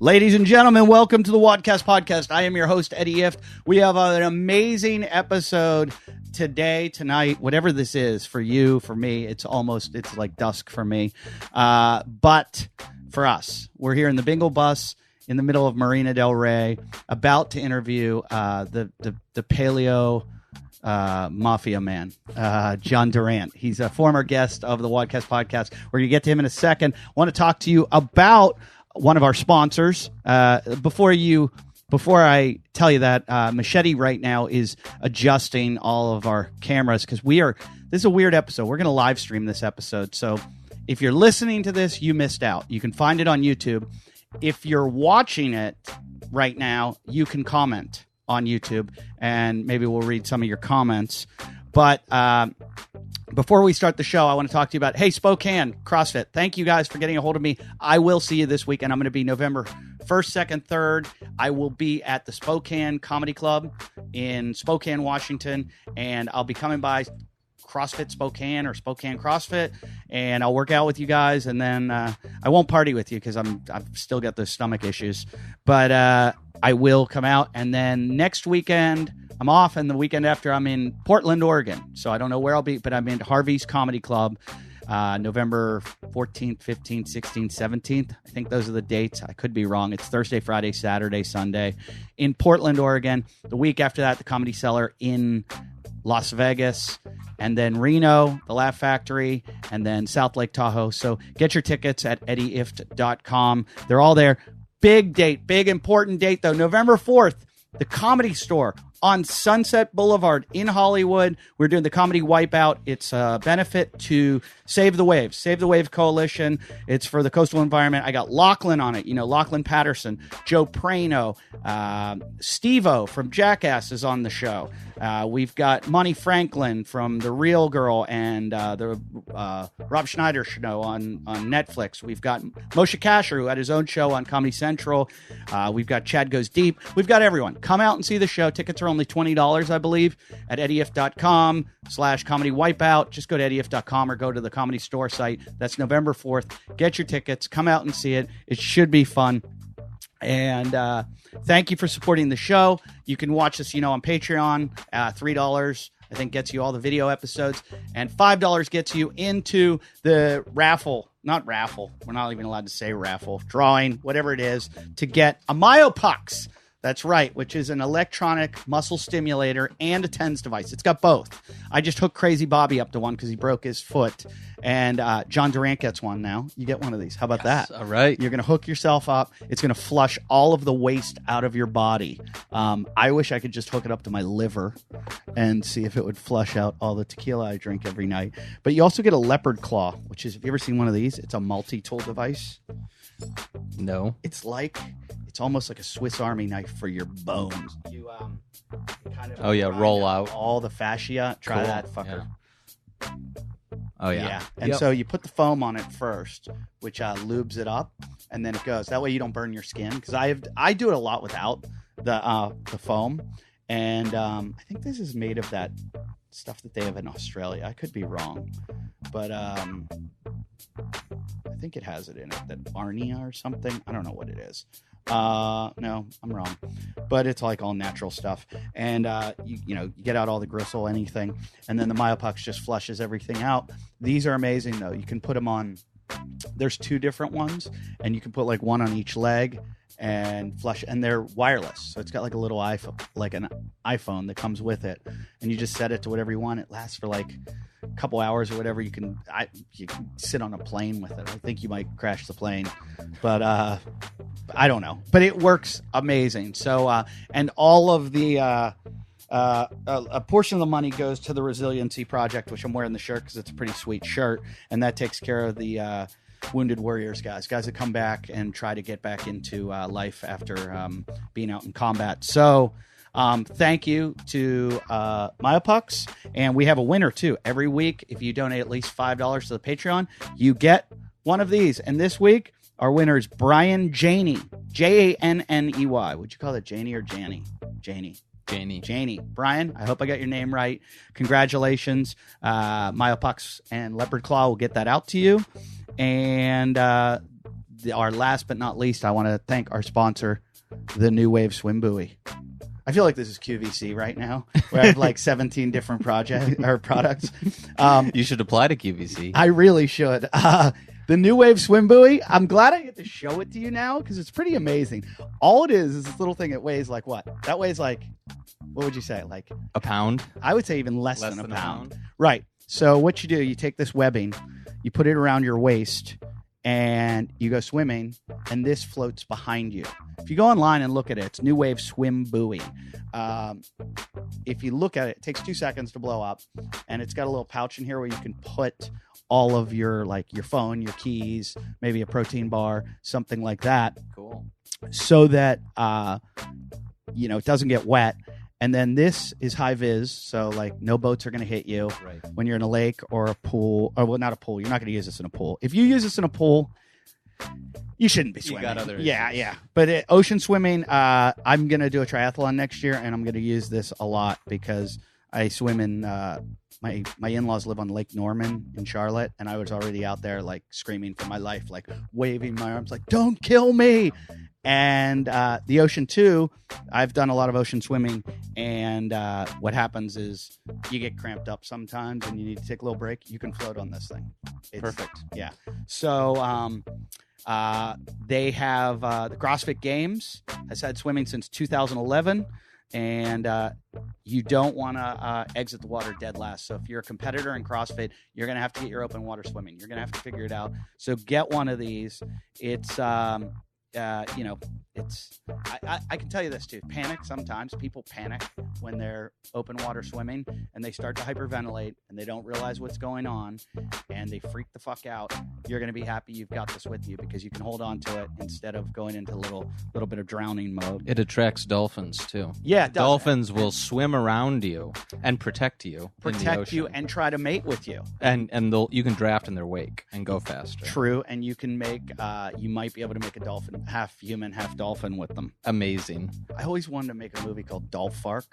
Ladies and gentlemen, welcome to the WODcast podcast. I am your host, Eddie Ift. We have an amazing episode today, tonight, whatever this is for you, for me. It's like dusk for me. But for us, we're here in the Bingle Bus in the middle of Marina del Rey, about to interview the paleo mafia man, John Durant. He's a former guest of the WODcast podcast. We're going to get to him in a second. I want to talk to you about one of our sponsors. Before I tell you that, Machete right now is adjusting all of our cameras because this is a weird episode. We're going to live stream this episode. So if you're listening to this, you missed out. You can find it on YouTube. If you're watching it right now, you can comment on YouTube and maybe we'll read some of your comments. But before we start the show, I want to talk to you about, hey, Spokane CrossFit. Thank you guys for getting a hold of me. I will see you this weekend. I'm going to be November 1st, 2nd, 3rd. I will be at the Spokane Comedy Club in Spokane, Washington, and I'll be coming by CrossFit Spokane or Spokane CrossFit, and I'll work out with you guys, and then I won't party with you because I've still got those stomach issues, but I will come out, and then next weekend I'm off, and the weekend after I'm in Portland, Oregon, so I don't know where I'll be, but I'm in Harvey's Comedy Club, November 14th, 15th, 16th, 17th. I think those are the dates. I could be wrong. It's Thursday, Friday, Saturday, Sunday in Portland, Oregon. The week after that, the Comedy Cellar in Las Vegas, and then Reno, the Laugh Factory, and then South Lake Tahoe. So get your tickets at eddieift.com. They're all there. Big date, big important date, though. November 4th, the Comedy Store on Sunset Boulevard in Hollywood. We're doing the Comedy Wipeout. It's a benefit to Save the Wave Coalition. It's for the coastal environment. I got Lachlan on it. You know, Lachlan Patterson, Joe Prano, Steve-O from Jackass is on the show. We've got Monty Franklin from The Real Girl and the Rob Schneider show on Netflix. We've got Moshe Kasher, who had his own show on Comedy Central. We've got Chad Goes Deep. We've got everyone. Come out and see the show. Tickets are only $20, I believe, at eddieift.com/comedy wipeout. Just go to eddieift.com or go to the Comedy Store site. That's November 4th. Get your tickets. Come out and see it. It should be fun. And thank you for supporting the show. You can watch us, on Patreon. $3, I think, gets you all the video episodes. And $5 gets you into the raffle. Not raffle. We're not even allowed to say raffle. Drawing, whatever it is, to get a Myopux. That's right, which is an electronic muscle stimulator and a TENS device. It's got both. I just hooked Crazy Bobby up to one because he broke his foot. And John Durant gets one now. You get one of these. How about that? All right. You're going to hook yourself up. It's going to flush all of the waste out of your body. I wish I could just hook it up to my liver and see if it would flush out all the tequila I drink every night. But you also get a leopard claw, which is, have you ever seen one of these? It's a multi-tool device. No. It's almost like a Swiss Army knife for your bones. You kind of roll out all the fascia. Try that fucker. Yeah. Oh yeah. And so you put the foam on it first, which lubes it up, and then it goes. That way you don't burn your skin. Because I do it a lot without the foam, and I think this is made of that stuff that they have in Australia. I could be wrong, but I think it has it in it. That Arnia or something. I don't know what it is. No, I'm wrong, but it's like all natural stuff. And, you get out all the gristle, anything. And then the Myopux just flushes everything out. These are amazing though. You can put them on, there's 2 different ones and you can put like one on each leg and flush, and they're wireless. So it's got like a little iPhone, like an iPhone that comes with it. And you just set it to whatever you want. It lasts for like a couple hours or whatever. You can sit on a plane with it. I think you might crash the plane, but, I don't know, but it works amazing. So, and all of the, a portion of the money goes to the Resiliency Project, which I'm wearing the shirt because it's a pretty sweet shirt. And that takes care of the, Wounded Warriors guys that come back and try to get back into life after being out in combat. So thank you to Myopux. And we have a winner too. Every week, if you donate at least $5 to the Patreon, you get one of these. And this week, our winner is Brian Janey, Janney. Would you call it Janie or Janny? Janie. Brian, I hope I got your name right. Congratulations. Myopux and Leopard Claw will get that out to you. And our last but not least, I want to thank our sponsor, the New Wave Swim Buoy. I feel like this is QVC right now, where I have like 17 different products. You should apply to QVC. I really should. The New Wave Swim Buoy, I'm glad I get to show it to you now because it's pretty amazing. All it is this little thing that weighs like what? That weighs like, what would you say? Like a pound? I would say even less than a pound. Right. So what you do, you take this webbing, you put it around your waist, and you go swimming, and this floats behind you. If you go online and look at it, it's New Wave Swim Buoy. If you look at it, it takes 2 seconds to blow up, and it's got a little pouch in here where you can put all of your, like your phone, your keys, maybe a protein bar, something like that. Cool. So that, it doesn't get wet. And then this is high vis, so like no boats are going to hit you when you're in a lake or a pool. Or well, not a pool. You're not going to use this in a pool. If you use this in a pool, you shouldn't be swimming. You got other issues. Yeah. But ocean swimming, I'm going to do a triathlon next year, and I'm going to use this a lot because I swim in my in-laws live on Lake Norman in Charlotte, and I was already out there like screaming for my life, like waving my arms like, don't kill me. And the ocean too, I've done a lot of ocean swimming, and what happens is you get cramped up sometimes and you need to take a little break. You can float on this thing. It's perfect. Yeah. So they have the CrossFit Games has had swimming since 2011. And you don't want to exit the water dead last. So if you're a competitor in CrossFit, you're going to have to get your open water swimming. You're going to have to figure it out. So get one of these. It's I can tell you this too. Panic sometimes. People panic when they're open water swimming and they start to hyperventilate and they don't realize what's going on and they freak the fuck out. You're going to be happy you've got this with you because you can hold on to it instead of going into a little bit of drowning mode. It attracts dolphins too. Yeah, it does. Dolphins will swim around you and protect you. Protect you and try to mate with you. And you can draft in their wake and go faster. True, and you can make you might be able to make a dolphin half human, half dolphin with them. Amazing. I always wanted to make a movie called Dolphark,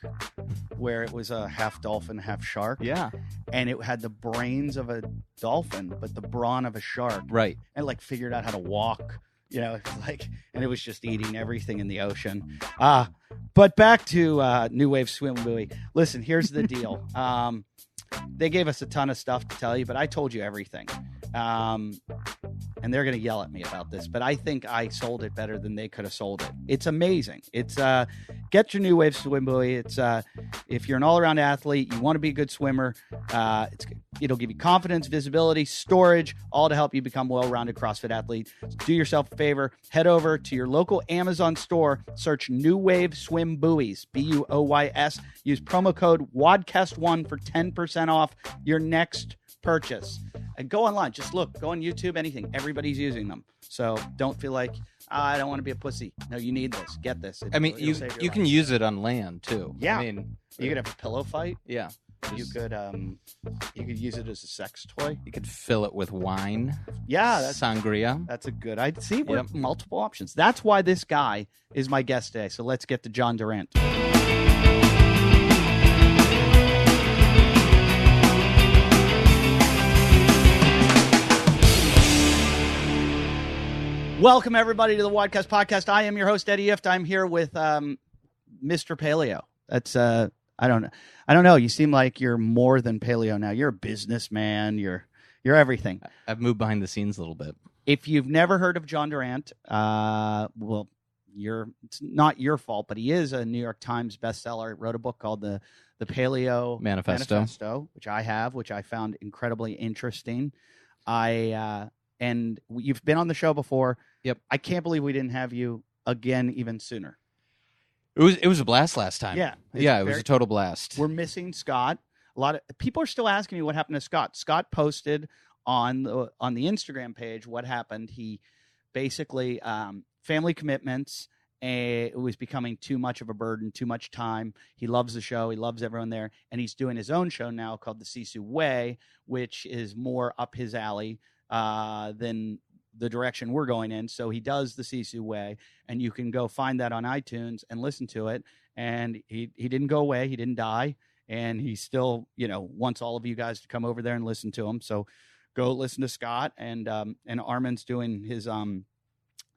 where it was a half dolphin, half shark. Yeah. And it had the brains of a dolphin, but the brawn of a shark. Right. And figured out how to walk, and it was just eating everything in the ocean. But back to New Wave Swim Buoy. Listen, here's the deal. They gave us a ton of stuff to tell you, but I told you everything. And they're going to yell at me about this, but I think I sold it better than they could have sold it. It's amazing. It's get your New Wave Swim Buoy. It's if you're an all-around athlete, you want to be a good swimmer. It'll give you confidence, visibility, storage, all to help you become a well-rounded CrossFit athlete. So do yourself a favor. Head over to your local Amazon store. Search New Wave Swim Buoys, BUOYS. Use promo code WODcast1 for 10% off your next purchase. And go online. Just look. Go on YouTube, anything. Everybody's using them. So don't feel like, I don't want to be a pussy. No, you need this. Get this. You can use it on land, too. Yeah. You could have a pillow fight. Yeah. You could use it as a sex toy. You could fill it with wine. Yeah. Sangria. That's a good idea. See, we're multiple options. That's why this guy is my guest today. So let's get to John Durant. Welcome, everybody, to the WODcast podcast. I am your host, Eddie Ift. I'm here with Mr. Paleo. That's I don't know. You seem like you're more than paleo now. You're a businessman. You're everything. I've moved behind the scenes a little bit. If you've never heard of John Durant, it's not your fault, but he is a New York Times bestseller. He wrote a book called the Paleo Manifesto, which I have, which I found incredibly interesting. And you've been on the show before. Yep. I can't believe we didn't have you again even sooner. It was a blast last time. Yeah. It was a total blast. We're missing Scott. A lot of people are still asking me what happened to Scott. Scott posted on the Instagram page what happened. He basically family commitments. It was becoming too much of a burden, too much time. He loves the show. He loves everyone there. And he's doing his own show now called The Sisu Way, which is more up his alley than the direction we're going in. So he does The Sisu Way, and you can go find that on iTunes and listen to it. And he didn't go away. He didn't die. And he still, wants all of you guys to come over there and listen to him. So go listen to Scott, and Armin's doing his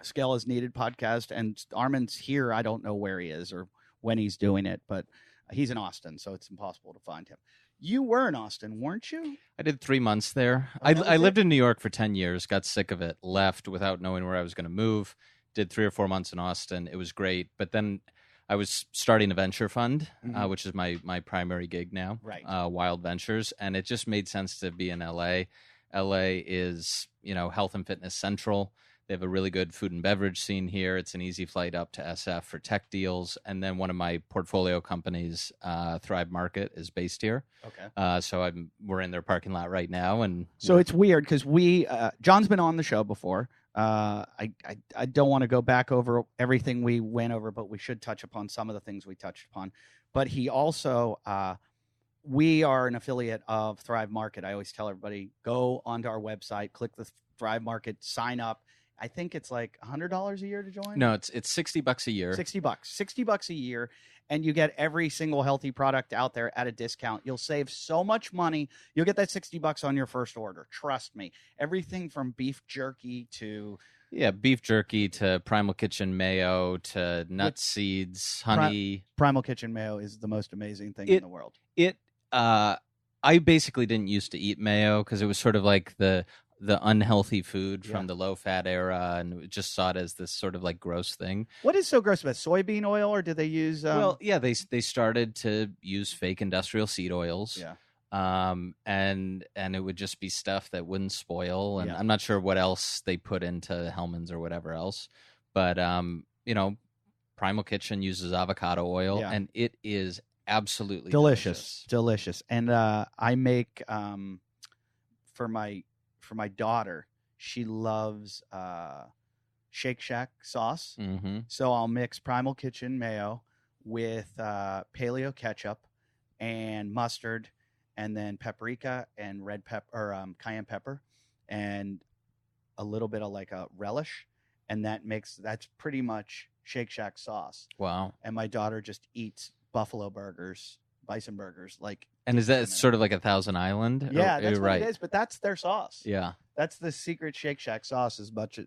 Scale is Needed podcast. And Armin's here. I don't know where he is or when he's doing it, but he's in Austin, so it's impossible to find him. You were in Austin, weren't you? I did 3 months there. Oh, that was I lived it? in New York for 10 years, got sick of it, left without knowing where I was going to move, did 3 or 4 months in Austin. It was great. But then I was starting a venture fund, which is my primary gig now, Right. Wild Ventures. And it just made sense to be in LA. LA is, health and fitness central. They have a really good food and beverage scene here. It's an easy flight up to SF for tech deals. And then one of my portfolio companies, Thrive Market, is based here. Okay. So we're in their parking lot right now. And So it's weird because John's been on the show before. I don't want to go back over everything we went over, but we should touch upon some of the things we touched upon. But he also, we are an affiliate of Thrive Market. I always tell everybody, go onto our website, click the Thrive Market, sign up. I think it's like $100 a year to join. No, it's $60 a year. $60 a year, and you get every single healthy product out there at a discount. You'll save so much money. You'll get that $60 on your first order. Trust me. Everything from beef jerky to beef jerky to Primal Kitchen mayo to nut seeds, honey. Primal Kitchen mayo is the most amazing thing in the world. I basically didn't used to eat mayo because it was sort of like the unhealthy food from the low-fat era, and just saw it as this sort of like gross thing. What is so gross about soybean oil, or did they use? They started to use fake industrial seed oils. Yeah. And it would just be stuff that wouldn't spoil, and Yeah. I'm not sure what else they put into Hellman's or whatever else, but Primal Kitchen uses avocado oil, and it is absolutely delicious. And I make for my daughter, she loves Shake Shack sauce. Mm-hmm. So I'll mix Primal Kitchen mayo with paleo ketchup and mustard, and then paprika and red pepper or cayenne pepper, and a little bit of like a relish, and that's pretty much Shake Shack sauce. Wow. And my daughter just eats buffalo burgers, bison burgers, like. And is that sort of like a Thousand Island? Yeah, that's what it is, but that's their sauce. Yeah. That's the secret Shake Shack sauce, is much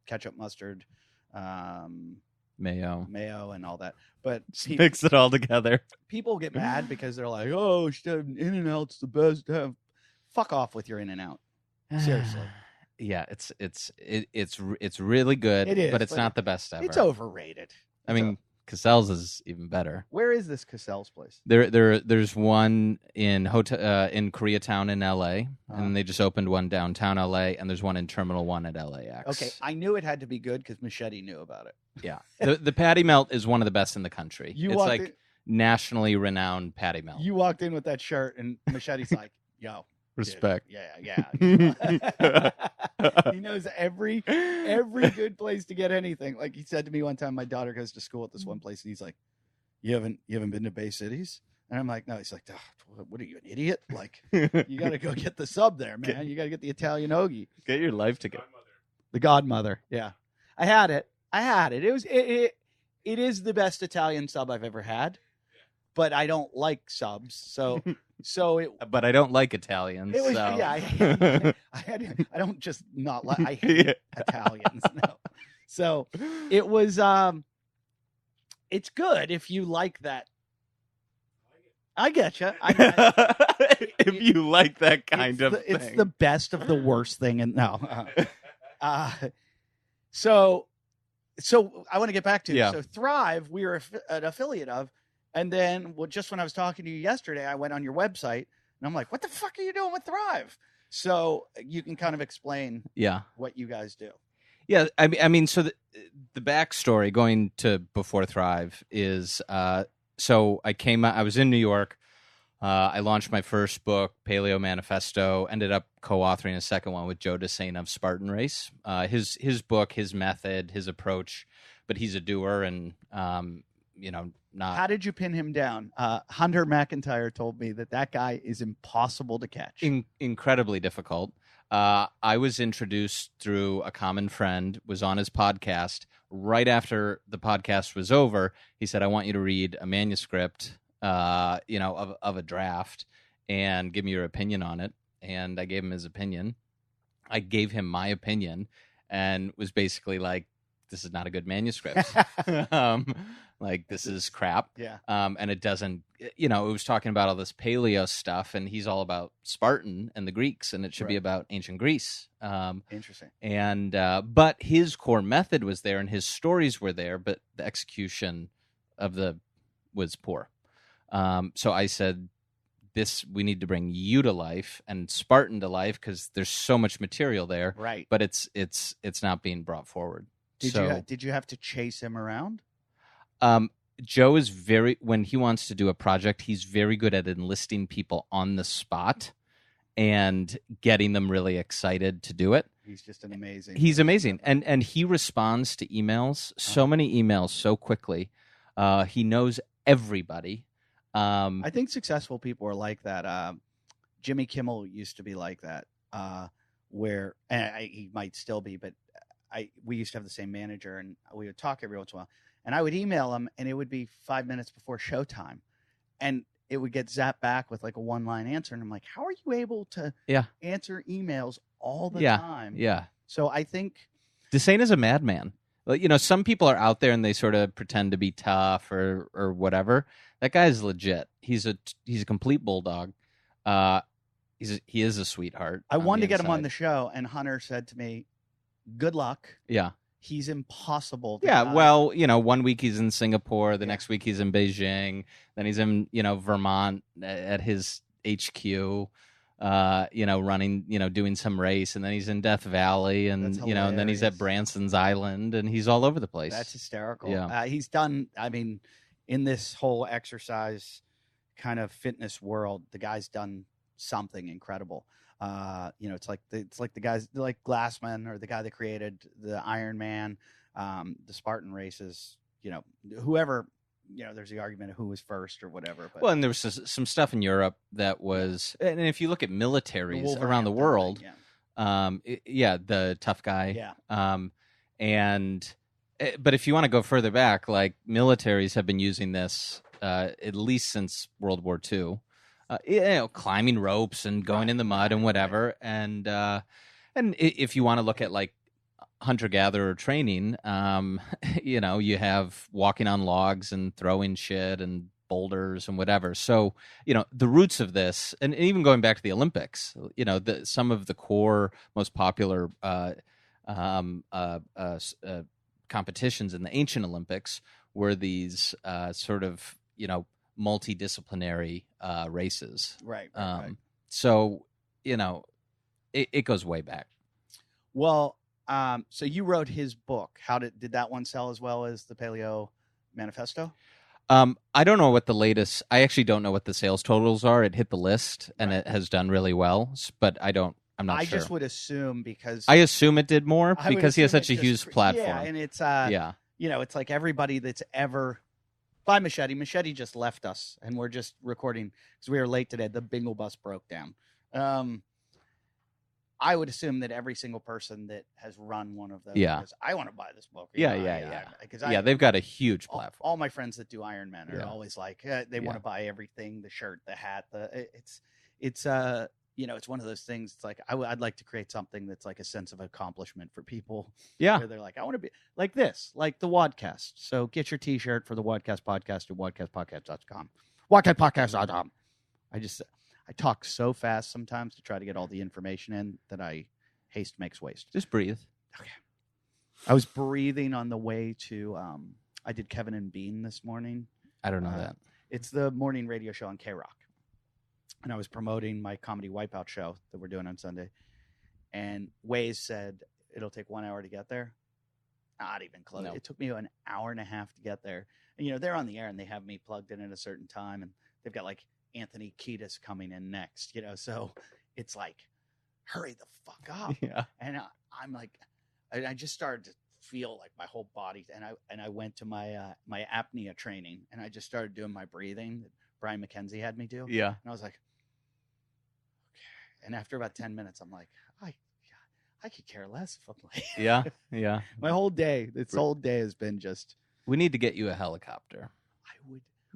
ketchup, mustard, mayo, and all that. But mix it all together. People get mad because they're like, "Oh, In-N-Out's the best." Fuck off with your In-N-Out. Seriously. Yeah, it's really good. It is, but it's not the best ever. It's overrated. I mean, Cassell's is even better. Where is this Cassell's place? There's one in Koreatown in LA, and they just opened one downtown LA, and there's one in Terminal 1 at LAX. Okay, I knew it had to be good because Machete knew about it. Yeah, the patty melt is one of the best in the country. It's like nationally renowned patty melt. You walked in with that shirt, and Machete's like, "Yo, respect." Dude, yeah. He knows every good place to get anything. Like he said to me one time, my daughter goes to school at this one place, and he's like, "You haven't been to Bay Cities?" And I'm like, "No." He's like, "Oh, what are you, an idiot? Like, you got to go get the sub there, man. You got to get the Italian hoagie. Get your life together." The Godmother. Yeah, I had it. It is the best Italian sub I've ever had, but I don't like subs, so. But I don't like Italians. It was, so. Yeah, I don't just not like. I hate Italians. No, so it was. It's good if you like that. I get you. If you like that kind of thing. It's the best of the worst thing. And no. So I want to get back to so Thrive. We are an affiliate of. And then, just when I was talking to you yesterday, I went on your website, and I'm like, what the fuck are you doing with Thrive? So you can kind of explain what you guys do. Yeah, I mean, so the backstory going to before Thrive is, so I was in New York. I launched my first book, Paleo Manifesto, ended up co-authoring a second one with Joe DeSaint of Spartan Race. His book, his method, his approach, but he's a doer and, not. How did you pin him down? Hunter McIntyre told me that guy is impossible to catch. Incredibly difficult. I was introduced through a common friend, was on his podcast. Right after the podcast was over, he said, "I want you to read a manuscript, of a draft and give me your opinion on it." And I gave him his opinion. I gave him my opinion and was basically like, this is not a good manuscript. Like, this is crap. Yeah. And it doesn't, it was talking about all this paleo stuff, and he's all about Spartan and the Greeks, and it should be about ancient Greece. Interesting. And but his core method was there, and his stories were there, but the execution was poor. So I said, we need to bring you to life and Spartan to life, because there's so much material there, right? But it's not being brought forward. Did you have to chase him around? Joe is when he wants to do a project, he's very good at enlisting people on the spot and getting them really excited to do it. He's just an amazing. He's amazing, and he responds to emails, so many emails, so quickly. He knows everybody. I think successful people are like that. Jimmy Kimmel used to be like that, where he might still be, but we used to have the same manager, and we would talk every once in a while. And I would email him, and it would be 5 minutes before showtime, and it would get zapped back with like a one-line answer. And I'm like, how are you able to answer emails all the time? Yeah. So I think Desane is a madman. Some people are out there and they sort of pretend to be tough or whatever. That guy's legit. He's a complete bulldog. He is a sweetheart. I wanted to get him on the show, and Hunter said to me, "Good luck." Yeah. He's impossible. Well, 1 week he's in Singapore, the next week he's in Beijing, then he's in, Vermont at his HQ, running, doing some race, and then he's in Death Valley, and and then he's at Branson's Island, and he's all over the place. That's hysterical. Yeah. He's done. I mean, in this whole exercise kind of fitness world, the guy's done something incredible. It's like the guys like Glassman, or the guy that created the Iron Man, the Spartan races. Whoever. There's the argument of who was first or whatever. But. Well, and there was some stuff in Europe that was, and if you look at militaries around the world, the tough guy. Yeah. But if you want to go further back, like militaries have been using this at least since World War II. Climbing ropes and going in the mud and whatever. And if you want to look at like hunter-gatherer training, you have walking on logs and throwing shit and boulders and whatever. So, the roots of this, and even going back to the Olympics, some of the core, most popular competitions in the ancient Olympics were these sort of, multidisciplinary races. Right. So, it goes way back. Well, so you wrote his book. How did that one sell as well as the Paleo Manifesto? I don't know what the latest. I actually don't know what the sales totals are. It hit the list and it has done really well, but I'm not sure. I just would assume because I assume it did more because he has such a huge platform. Yeah, and it's it's like everybody that's ever. Bye, Machete. Machete just left us, and we're just recording because we were late today. The Bingle Bus broke down. I would assume that every single person that has run one of those, because I want to buy this book. Because they've got a huge platform. All my friends that do Ironman are always like they want to buy everything: the shirt, the hat, it's one of those things. It's like I'd like to create something that's like a sense of accomplishment for people. Yeah, where they're like, I want to be like this, like the WODcast. So get your T-shirt for the WODcast podcast at WODcastPodcast.com. WODcastPodcast.com. I talk so fast sometimes to try to get all the information in that haste makes waste. Just breathe. Okay. I was breathing on the way to. I did Kevin and Bean this morning. I don't know that. It's the morning radio show on K-Rock. And I was promoting my comedy Wipeout show that we're doing on Sunday. And Waze said it'll take 1 hour to get there. Not even close. No. It took me an hour and a half to get there. And, they're on the air and they have me plugged in at a certain time. And they've got like Anthony Kiedis coming in next, so it's like, hurry the fuck up. Yeah. And I'm like, I just started to feel like my whole body. And I went to my apnea training and I just started doing my breathing that Brian McKenzie had me do. Yeah. And I was like, okay. And after about 10 minutes, I'm like, I could care less if I'm late. Yeah. Yeah. My whole day, this whole day has been just. We need to get you a helicopter.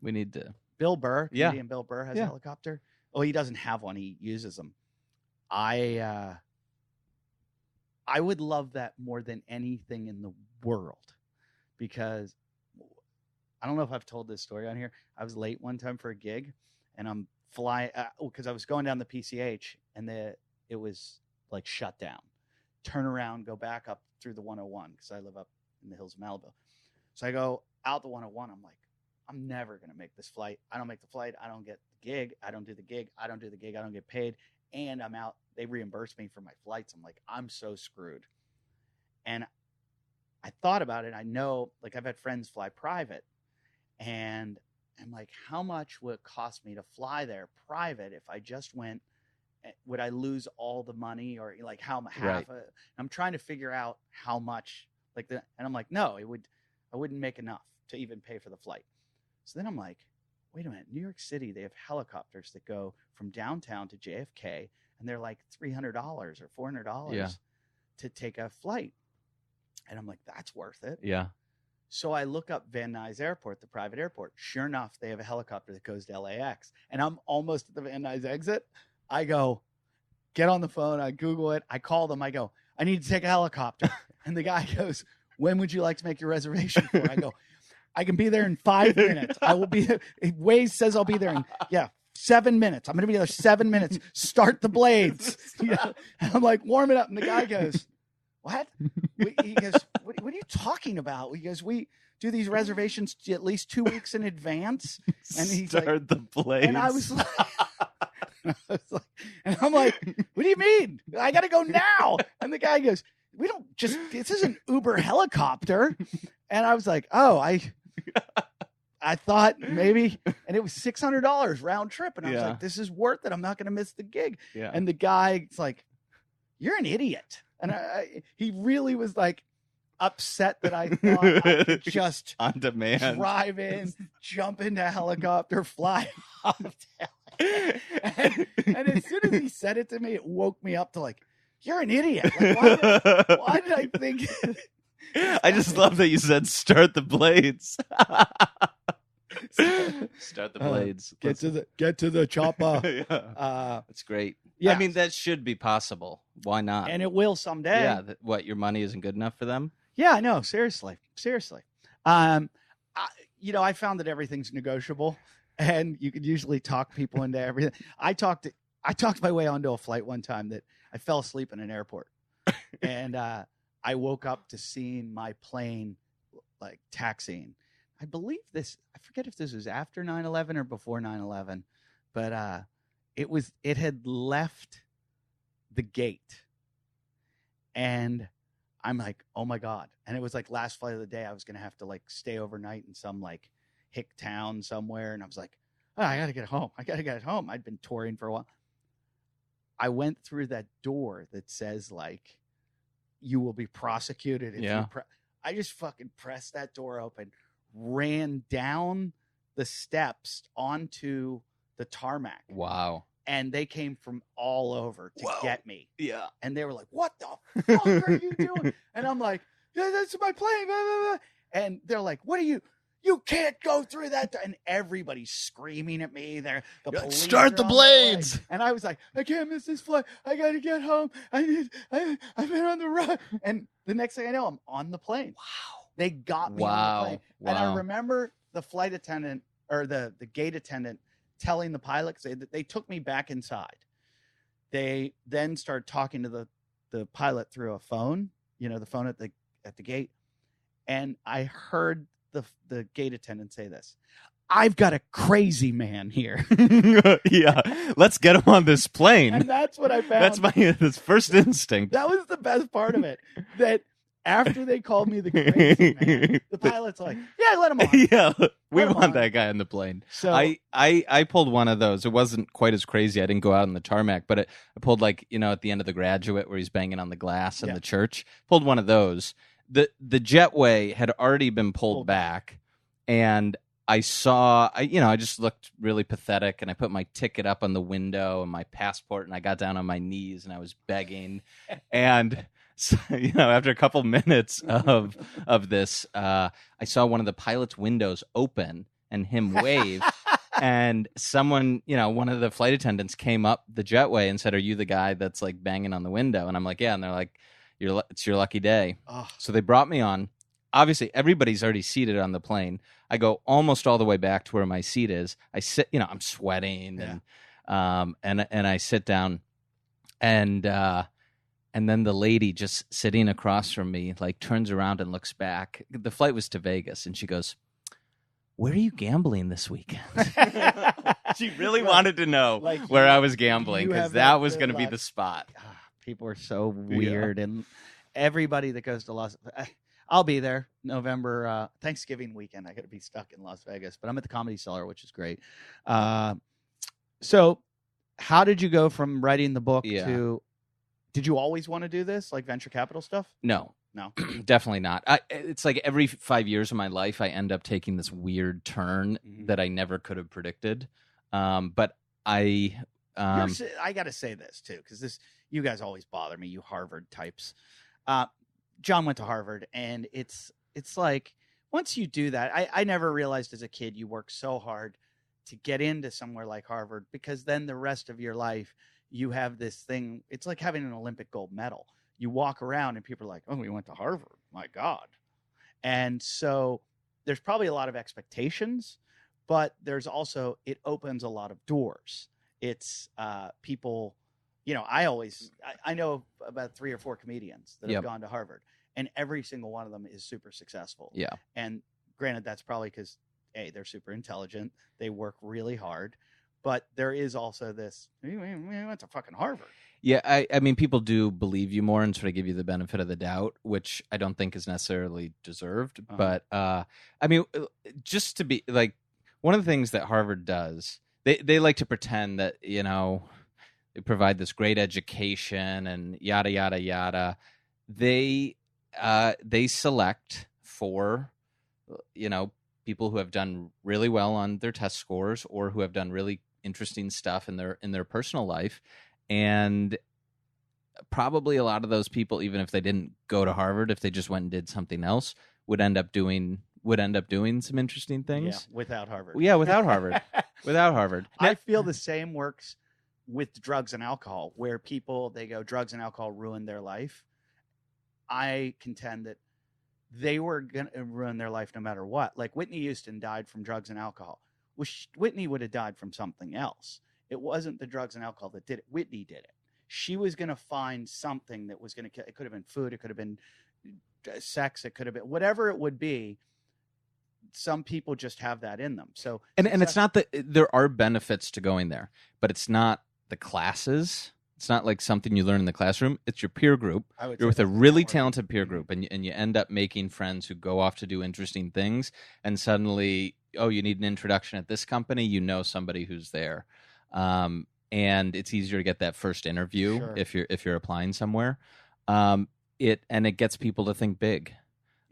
We need to. Bill Burr, Canadian Bill Burr has a helicopter. Oh, he doesn't have one. He uses them. I would love that more than anything in the world. because I don't know if I've told this story on here. I was late one time for a gig, and I'm flying because I was going down the PCH, and it was like shut down. Turn around, go back up through the 101 because I live up in the hills of Malibu. So I go out the 101. I'm like, I'm never going to make this flight. I don't make the flight. I don't get the gig. I don't do the gig. I don't do the gig. I don't get paid. And I'm out. They reimburse me for my flights. I'm like, I'm so screwed. And I thought about it. I know, like, I've had friends fly private. And I'm like, how much would it cost me to fly there private if I just went? Would I lose all the money, or like how half? Right. I'm trying to figure out how much, like and I'm like, no, I wouldn't make enough to even pay for the flight. So then I'm like, wait a minute, New York City, they have helicopters that go from downtown to JFK, and they're like $300 or $400 to take a flight. And I'm like, that's worth it. Yeah. So I look up Van Nuys Airport, the private airport. Sure enough, they have a helicopter that goes to LAX. And I'm almost at the Van Nuys exit. I go, get on the phone. I Google it. I call them. I go, I need to take a helicopter. And the guy goes, when would you like to make your reservation for? I go, I can be there in 5 minutes. I will be there. Waze says I'll be there in 7 minutes. I'm going to be there 7 minutes. Start the blades. And I'm like, warm it up. And the guy goes, what? He goes, what are you talking about? He goes, we do these reservations at least 2 weeks in advance. And he's Start like, the blades. And I was like, and I'm like, what do you mean? I got to go now. And the guy goes, this isn't Uber helicopter. And I was like, oh, I thought maybe, and it was $600 round trip. And I was like, this is worth it. I'm not going to miss the gig. Yeah. And the guy's like, you're an idiot. And he really was like upset that I thought I could just on demand drive in, jump into a helicopter, fly off and as soon as he said it to me, it woke me up to like, you're an idiot. Like, why did I think? I just love that you said start the blades. Start the blades. Get to the chopper. That's great. Yeah. I mean, that should be possible. Why not? And it will someday. Yeah. What, your money isn't good enough for them? Yeah, I know. Seriously. I found that everything's negotiable, and you could usually talk people into everything. I talked my way onto a flight one time that I fell asleep in an airport, and I woke up to seeing my plane like taxiing. I believe this. I forget if this was after 9/11 or before 9/11, but it had left the gate, and I'm like, oh my God. And it was like last flight of the day. I was going to have to like stay overnight in some like hick town somewhere. And I was like, oh, I got to get home. I'd been touring for a while. I went through that door that says like, you will be prosecuted. I just fucking pressed that door open, ran down the steps onto the tarmac. Wow. And they came from all over to get me. Yeah. And they were like, what the fuck are you doing? And I'm like, yeah, that's my plane. Blah, blah, blah. And they're like, what are you can't go through that. And everybody's screaming at me. The police start the blades. And I was like, I can't miss this flight. I got to get home. I've been on the road. And the next thing I know, I'm on the plane. Wow. They got me on the plane. Wow. And I remember the flight attendant or the gate attendant telling the pilot, they took me back inside. They then started talking to the pilot through a phone, the phone at the gate. And I heard the gate attendant say this: I've got a crazy man here. Yeah. Let's get him on this plane. And that's what I found. That's that's first instinct. That was the best part of it. That after they called me the crazy man, the pilot's like, yeah, let him on. Yeah. We want that guy on the plane. So I pulled one of those. It wasn't quite as crazy. I didn't go out on the tarmac, but I pulled like, at the end of The Graduate where he's banging on the glass in the church. Pulled one of those. The jetway had already been pulled back, and I saw, I just looked really pathetic, and I put my ticket up on the window and my passport, and I got down on my knees and I was begging. And so, after a couple minutes of this, I saw one of the pilot's windows open and him wave. And someone, one of the flight attendants came up the jetway and said, "Are you the guy that's like banging on the window?" And I'm like, "Yeah." And they're like, it's your lucky day. Oh. So they brought me on. obviously everybody's already seated on the plane. I go almost all the way back to where my seat is. I sit, I'm sweating and I sit down and then the lady just sitting across from me like turns around and looks back. The flight was to Vegas, and she goes, "Where are you gambling this weekend?" She really wanted to know where I was gambling, because that was going to be the spot. People are so weird, and everybody that goes to I'll be there November Thanksgiving weekend. I got to be stuck in Las Vegas, but I'm at the Comedy Cellar, which is great. So how did you go from writing the book to? Did you always want to do this, like venture capital stuff? No, definitely not. It's like every 5 years of my life, I end up taking this weird turn that I never could have predicted. But I got to say this too, because you guys always bother me, you Harvard types. John went to Harvard, and it's like once you do that, I never realized as a kid you work so hard to get into somewhere like Harvard, because then the rest of your life you have this thing. It's like having an Olympic gold medal. You walk around and people are like, "Oh, we went to Harvard. My God." And so there's probably a lot of expectations, but there's also, it opens a lot of doors. It's people, I know about 3 or 4 comedians that have gone to Harvard, and every single one of them is super successful. Yeah. And granted, that's probably because, A, they're super intelligent. They work really hard. But there is also this, we went to fucking Harvard. Yeah, I mean, people do believe you more and sort of give you the benefit of the doubt, which I don't think is necessarily deserved. But, I mean, just to be, like, one of the things that Harvard does, they like to pretend that, they provide this great education and yada, yada, yada. They select for, people who have done really well on their test scores, or who have done really interesting stuff in their personal life. And probably a lot of those people, even if they didn't go to Harvard, if they just went and did something else, would end up doing some interesting things. Yeah, without Harvard. Yeah, without Harvard. Without Harvard. I feel the same works with drugs and alcohol, where people, they go, drugs and alcohol ruined their life. I contend that they were going to ruin their life no matter what. Like Whitney Houston died from drugs and alcohol. Whitney would have died from something else. It wasn't the drugs and alcohol that did it. Whitney did it. She was going to find something that was going to, it could have been food, it could have been sex, it could have been whatever it would be. Some people just have that in them. So, and it's not that there are benefits to going there, but it's not the classes. It's not like something you learn in the classroom. It's your peer group. You're with a really talented peer group, and you end up making friends who go off to do interesting things. And suddenly, you need an introduction at this company. You know somebody who's there, and it's easier to get that first interview if you're applying somewhere. It gets people to think big.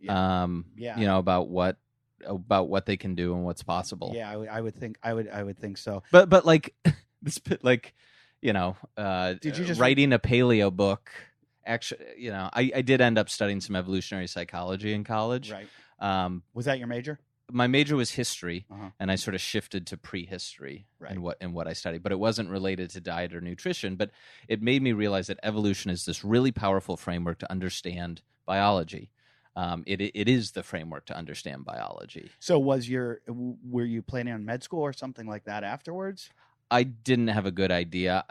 About what they can do and what's possible. Yeah, I would think so. But like this, like. Did you just writing a paleo book? Actually, I did end up studying some evolutionary psychology in college. Right. Was that your major? My major was history, and I sort of shifted to prehistory in what I studied. But it wasn't related to diet or nutrition. But it made me realize that evolution is this really powerful framework to understand biology. It is the framework to understand biology. So were you planning on med school or something like that afterwards? I didn't have a good idea.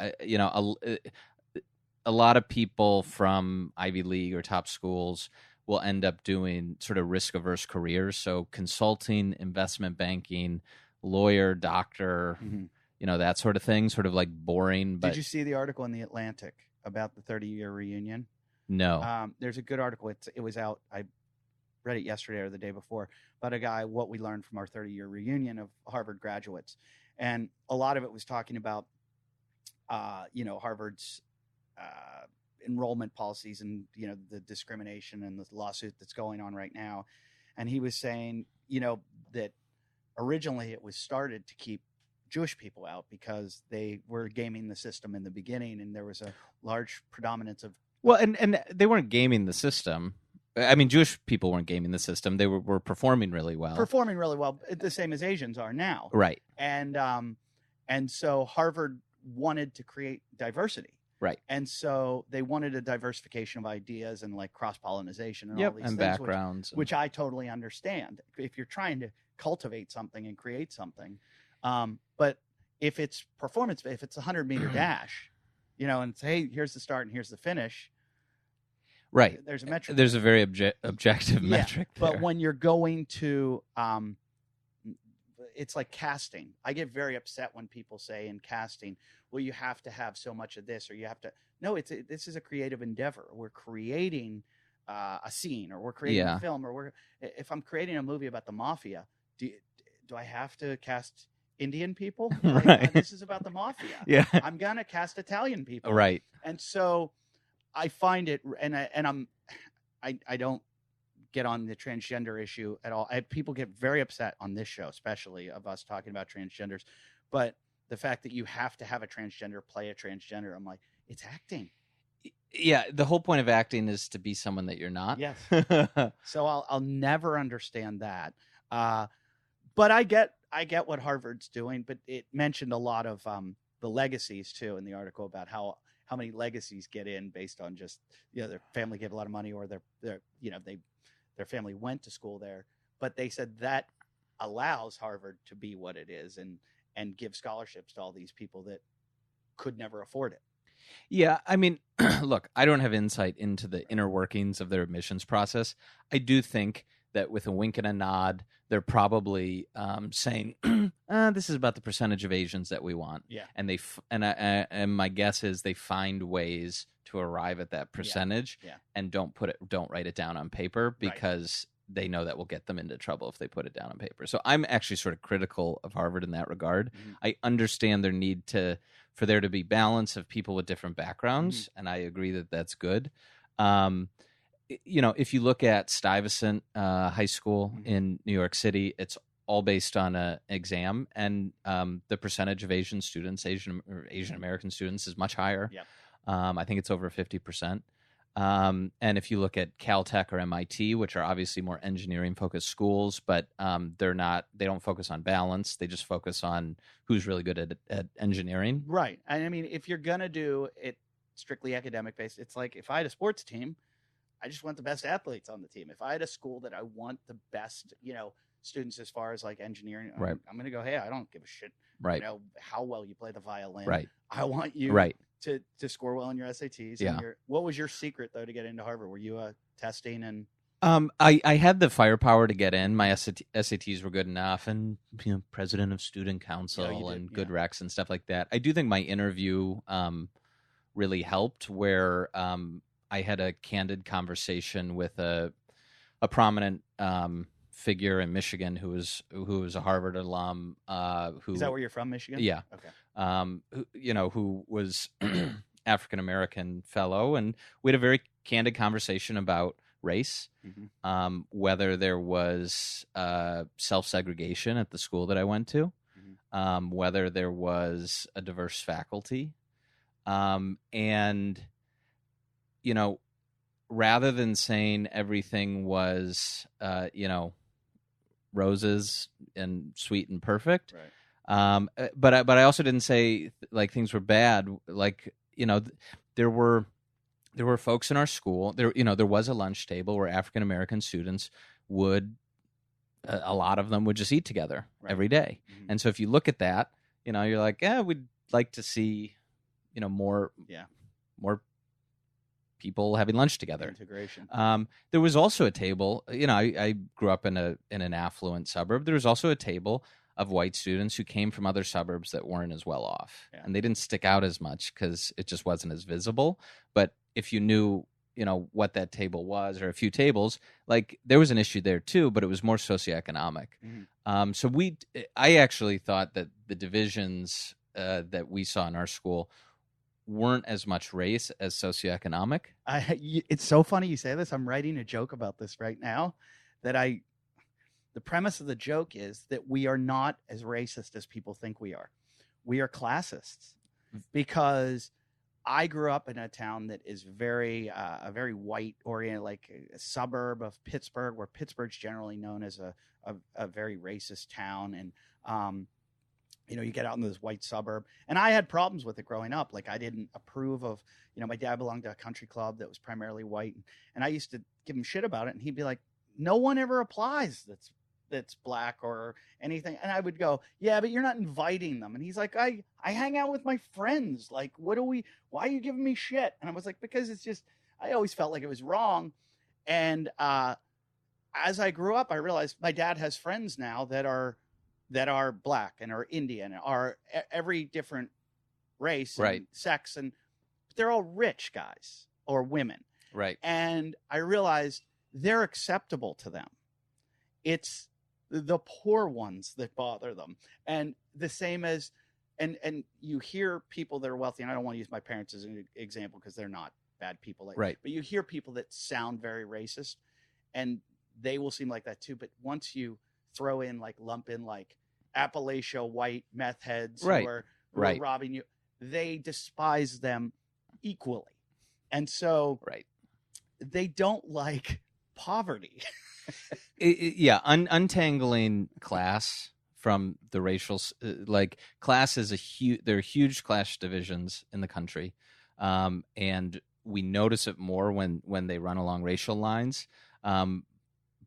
A lot of people from Ivy League or top schools will end up doing sort of risk-averse careers. So consulting, investment banking, lawyer, doctor, that sort of thing, sort of like boring. But did you see the article in The Atlantic about the 30-year reunion? No. There's a good article. It was out. I read it yesterday or the day before about a guy, what we learned from our 30-year reunion of Harvard graduates. And a lot of it was talking about, Harvard's enrollment policies and, the discrimination and the lawsuit that's going on right now. And he was saying, that originally it was started to keep Jewish people out because they were gaming the system in the beginning, and there was a large predominance of. Well, and they weren't gaming the system. I mean, Jewish people weren't gaming the system. They were performing really well. The same as Asians are now. Right. And so Harvard wanted to create diversity. Right. And so they wanted a diversification of ideas and like cross-pollination and all these and things, backgrounds. which I totally understand. If you're trying to cultivate something and create something. But if it's performance, if it's a 100-meter dash, and it's, hey, here's the start and here's the finish. Right. There's a metric. There's a very objective metric there. But when you're going to, it's like casting. I get very upset when people say in casting, well, you have to have so much of this, or you have to. No, this is a creative endeavor. We're creating a scene, or we're creating a film, or if I'm creating a movie about the mafia, do I have to cast Indian people? Right. This is about the mafia. Yeah. I'm gonna cast Italian people. Right. And so I find it, and I don't get on the transgender issue at all. People get very upset on this show, especially of us talking about transgenders. But the fact that you have to have a transgender play a transgender, I'm like, it's acting. Yeah, the whole point of acting is to be someone that you're not. Yes. So I'll never understand that. But I get what Harvard's doing. But it mentioned a lot of the legacies too in the article about how many legacies get in based on just their family gave a lot of money, or their family went to school there. But they said that allows Harvard to be what it is and give scholarships to all these people that could never afford it. Yeah, I mean, look, I don't have insight into the inner workings of their admissions process. I do think that with a wink and a nod, they're probably saying, "This is about the percentage of Asians that we want." Yeah, and my guess is they find ways to arrive at that percentage, and don't write it down on paper because they know that will get them into trouble if they put it down on paper. So I'm actually sort of critical of Harvard in that regard. Mm-hmm. I understand their need for there to be balance of people with different backgrounds, and I agree that that's good. If you look at Stuyvesant High School in New York City, it's all based on an exam, and the percentage of Asian American students is much higher. Yep. I think it's over 50%. And if you look at Caltech or MIT, which are obviously more engineering-focused schools, but they don't focus on balance. They just focus on who's really good at engineering. Right. And I mean, if you're going to do it strictly academic-based, it's like if I had a sports team, I just want the best athletes on the team. If I had a school that I want the best, students as far as like engineering, right. I'm going to go, hey, I don't give a shit, right. How well you play the violin. Right. I want you right. to score well in your SATs. Yeah. And what was your secret though to get into Harvard? Were you testing and? I had the firepower to get in. My SATs were good enough, and president of student council and good recs and stuff like that. I do think my interview really helped, where I had a candid conversation with a prominent figure in Michigan who was a Harvard alum. Who is that where you're from, Michigan? Yeah. Okay. Who was African American fellow, and we had a very candid conversation about race, whether there was self-segregation at the school that I went to, whether there was a diverse faculty, and rather than saying everything was roses and sweet and perfect, right. But I also didn't say like things were bad. Like there were folks in our school. There was a lunch table where African American students would, a lot of them would just eat together every day. Mm-hmm. And so if you look at that, you're like, we'd like to see, more people having lunch together. Integration. There was also a table. I grew up in an affluent suburb. There was also a table of white students who came from other suburbs that weren't as well off, and they didn't stick out as much because it just wasn't as visible. But if you knew, what that table was, or a few tables, like there was an issue there too, but it was more socioeconomic. Mm-hmm. I actually thought that the divisions that we saw in our school weren't as much race as socioeconomic. It's so funny you say this. I'm writing a joke about this right now. The premise of the joke is that we are not as racist as people think we are. We are classists, because I grew up in a town that is very white oriented, like a suburb of Pittsburgh, where Pittsburgh's generally known as a very racist town. And you get out in this white suburb, and I had problems with it growing up. Like I didn't approve of, my dad belonged to a country club that was primarily white, and I used to give him shit about it, and he'd be like, no one ever applies that's black or anything. And I would go, yeah, but you're not inviting them. And he's like, I hang out with my friends. Like, why are you giving me shit? And I was like, because it's just, I always felt like it was wrong. And as I grew up, I realized my dad has friends now that are black and are Indian, are every different race and sex, and they're all rich guys or women. Right. And I realized they're acceptable to them. It's the poor ones that bother them. And the same as, and you hear people that are wealthy, and I don't want to use my parents as an example because they're not bad people. Right. But you hear people that sound very racist, and they will seem like that too. But once you lump in Appalachia white meth heads who are robbing you, they despise them equally. And so they don't like poverty. Untangling class from the racial, class is there are huge class divisions in the country, and we notice it more when they run along racial lines.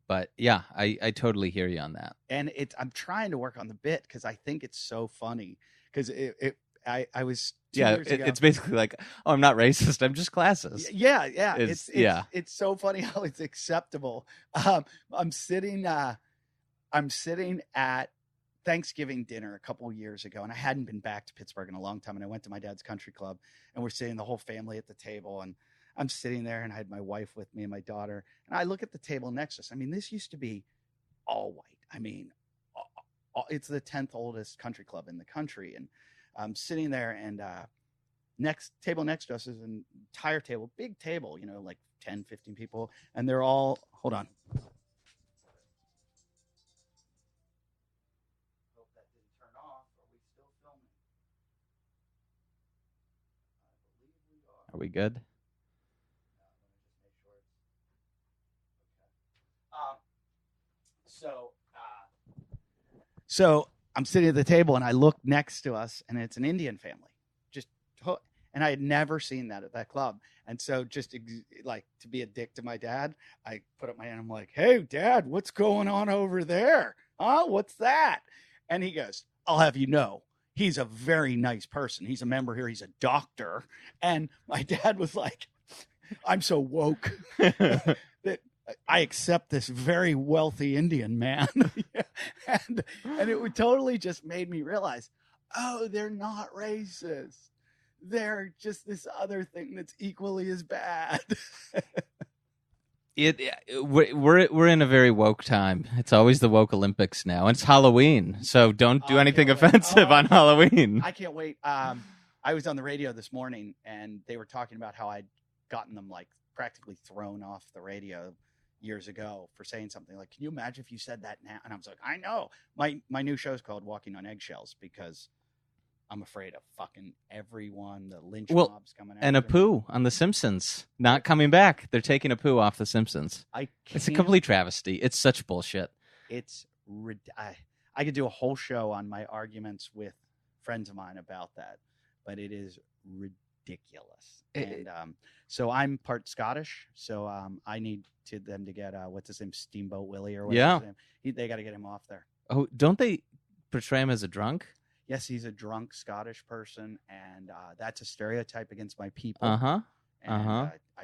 But yeah, I totally hear you on that. And I'm trying to work on the bit because I think it's so funny because I was 2 years ago. It's basically like, oh, I'm not racist. I'm just classist. Yeah. It's so funny how it's acceptable. I'm sitting at Thanksgiving dinner a couple of years ago, and I hadn't been back to Pittsburgh in a long time. And I went to my dad's country club, and we're sitting the whole family at the table, and I'm sitting there, and I had my wife with me and my daughter, and I look at the table next to us. I mean, this used to be all white. I mean, it's the 10th oldest country club in the country, and I'm sitting there, and next to us is an entire table, big table, 10, 15 people, and they're all, hold on. Hope that didn't turn off. Are we still filming? I believe we are. Are we good? So I'm sitting at the table, and I look next to us, and it's an Indian family. And I had never seen that at that club. And so just to be a dick to my dad, I put up my hand. I'm like, hey, Dad, what's going on over there? Huh? What's that? And he goes, I'll have you know, he's a very nice person. He's a member here. He's a doctor. And my dad was like, I'm so woke that I accept this very wealthy Indian man. and it totally just made me realize, oh, they're not racist. They're just this other thing that's equally as bad. We're in a very woke time. It's always the woke Olympics now. It's Halloween, so don't do anything offensive on Halloween. I can't wait. I was on the radio this morning, and they were talking about how I'd gotten them practically thrown off the radio years ago for saying something like, can you imagine if you said that now? And I was like, I know. My new show is called Walking on Eggshells because I'm afraid of fucking everyone. The lynch mob's coming out. And Apu on The Simpsons not coming back. They're taking Apu off The Simpsons. It's a complete travesty. It's such bullshit. I could do a whole show on my arguments with friends of mine about that, but it is ridiculous. And so I'm part Scottish, so I need them to get what's his name, Steamboat Willie or whatever his name. They got to get him off there. Oh, don't they portray him as a drunk? Yes, he's a drunk Scottish person, and that's a stereotype against my people. I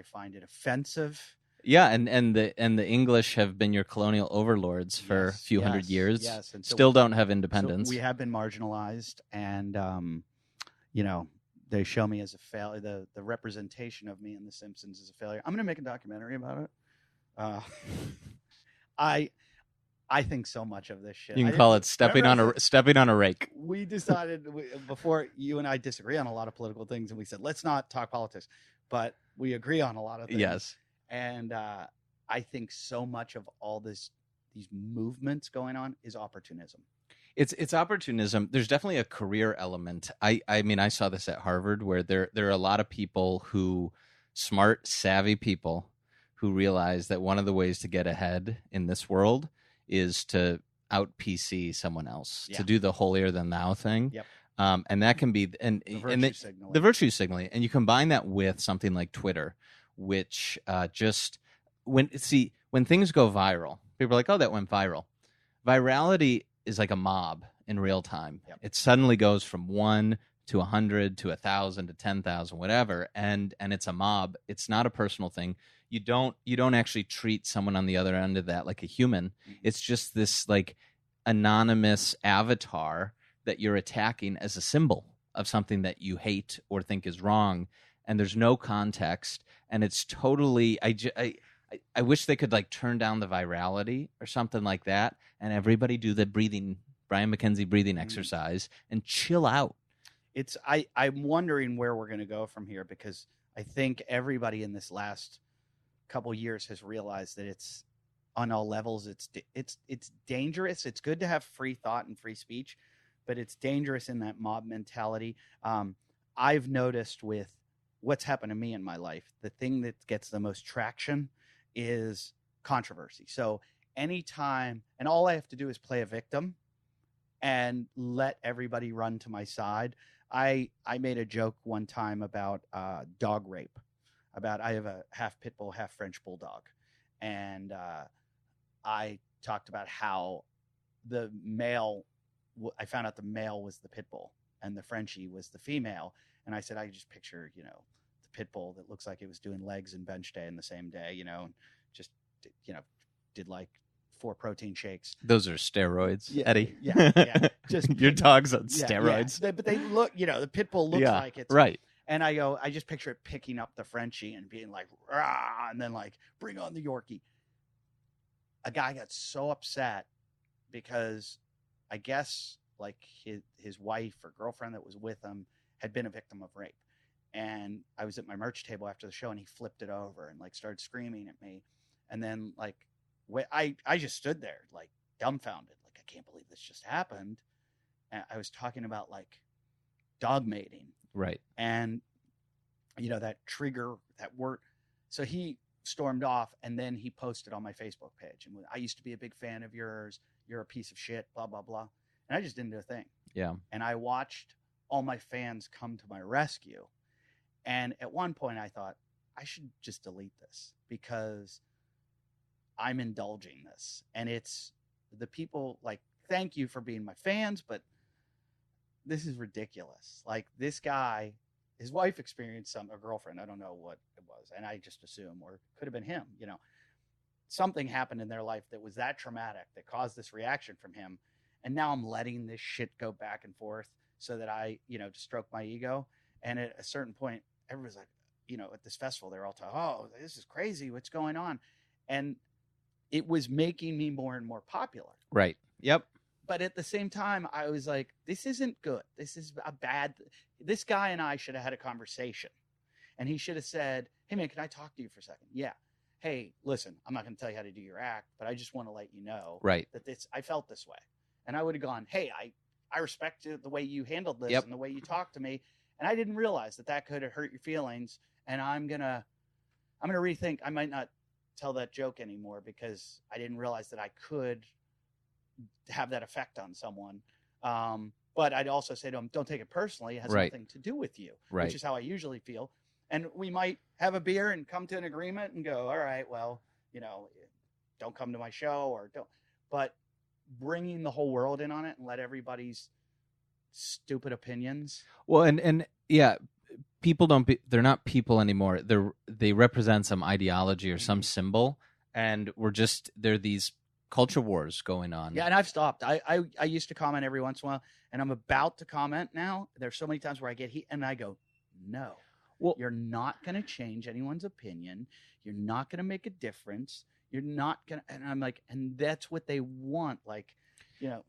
find it offensive. Yeah, and the English have been your colonial overlords for a few hundred years. Yes, and still don't have independence. So we have been marginalized, and they show me as a failure. The representation of me in The Simpsons is a failure. I'm going to make a documentary about it. I think so much of this shit. You can call it stepping on a rake. We decided before you and I disagree on a lot of political things, and we said let's not talk politics, but we agree on a lot of things. Yes, and I think so much of all these movements going on is opportunism. It's opportunism. There's definitely a career element. I mean, I saw this at Harvard where there are a lot of people smart, savvy people who realize that one of the ways to get ahead in this world is to out PC someone else, Yeah. to do the holier than thou thing. Yep. And that can be The virtue signaling, and you combine that with something like Twitter, which just when things go viral, people are like, "Oh, that went viral." Virality is like a mob in real time. Yep. It suddenly goes from 1 to 100 to 1,000 to 10,000, whatever, and it's a mob. It's not a personal thing. You don't actually treat someone on the other end of that like a human. Mm-hmm. It's just this like anonymous avatar that you're attacking as a symbol of something that you hate or think is wrong, and there's no context, and it's totally I wish they could like turn down the virality or something like that, and everybody do the Brian McKenzie breathing exercise and chill out. I'm wondering where we're going to go from here, because I think everybody in this last couple years has realized that it's on all levels. It's dangerous. It's good to have free thought and free speech, but it's dangerous in that mob mentality. I've noticed with what's happened to me in my life, the thing that gets the most traction is controversy. So anytime, and all I have to do is play a victim and let everybody run to my side. I made a joke one time about dog rape. I have a half pit bull, half French bulldog, and I talked about how the male. I found out the male was the pit bull and the Frenchie was the female, and I said I just picture the pit bull that looks like it was doing legs and bench day in the same day, and just did like 4 protein shakes. Those are steroids, yeah, Eddie. Yeah. Just your dog's on steroids. Yeah. But they look, the pit bull looks like it's right. And I just picture it picking up the Frenchie and being like, rah, and then like, bring on the Yorkie. A guy got so upset because I guess like his wife or girlfriend that was with him had been a victim of rape. And I was at my merch table after the show, and he flipped it over and like started screaming at me. And then like, I just stood there like dumbfounded, like I can't believe this just happened. And I was talking about like dog mating, right? And that trigger, that word. So he stormed off, and then he posted on my Facebook page, and I used to be a big fan of yours. You're a piece of shit, blah blah blah. And I just didn't do a thing. Yeah. And I watched all my fans come to my rescue. And at one point I thought I should just delete this because I'm indulging this. And it's the people like, thank you for being my fans, but this is ridiculous. Like this guy, his wife experienced a girlfriend. I don't know what it was. And I just assume, or it could have been him, something happened in their life that was that traumatic that caused this reaction from him. And now I'm letting this shit go back and forth so that I, to stroke my ego. And at a certain point, everyone's like, at this festival, they're all talking, oh, this is crazy. What's going on? And it was making me more and more popular. Right. Yep. But at the same time, I was like, this isn't good. This is this guy and I should have had a conversation. And he should have said, hey man, can I talk to you for a second? Yeah. Hey, listen, I'm not going to tell you how to do your act, but I just want to let you know that I felt this way. And I would have gone, hey, I respect the way you handled this and the way you talked to me. And I didn't realize that could have hurt your feelings. And I'm going to rethink. I might not tell that joke anymore because I didn't realize that I could have that effect on someone. But I'd also say to him, don't take it personally. It has nothing to do with you, which is how I usually feel. And we might have a beer and come to an agreement and go, all right, well, don't come to my show or don't. But bringing the whole world in on it and let everybody's stupid opinions. Well, and yeah, people they're not people anymore. They represent some ideology or some symbol, and they're these culture wars going on. Yeah, and I've stopped. I used to comment every once in a while, and I'm about to comment now. There's so many times where I get heat, and I go, no. Well, you're not going to change anyone's opinion. You're not going to make a difference. You're not going to, and I'm like, and that's what they want. Like,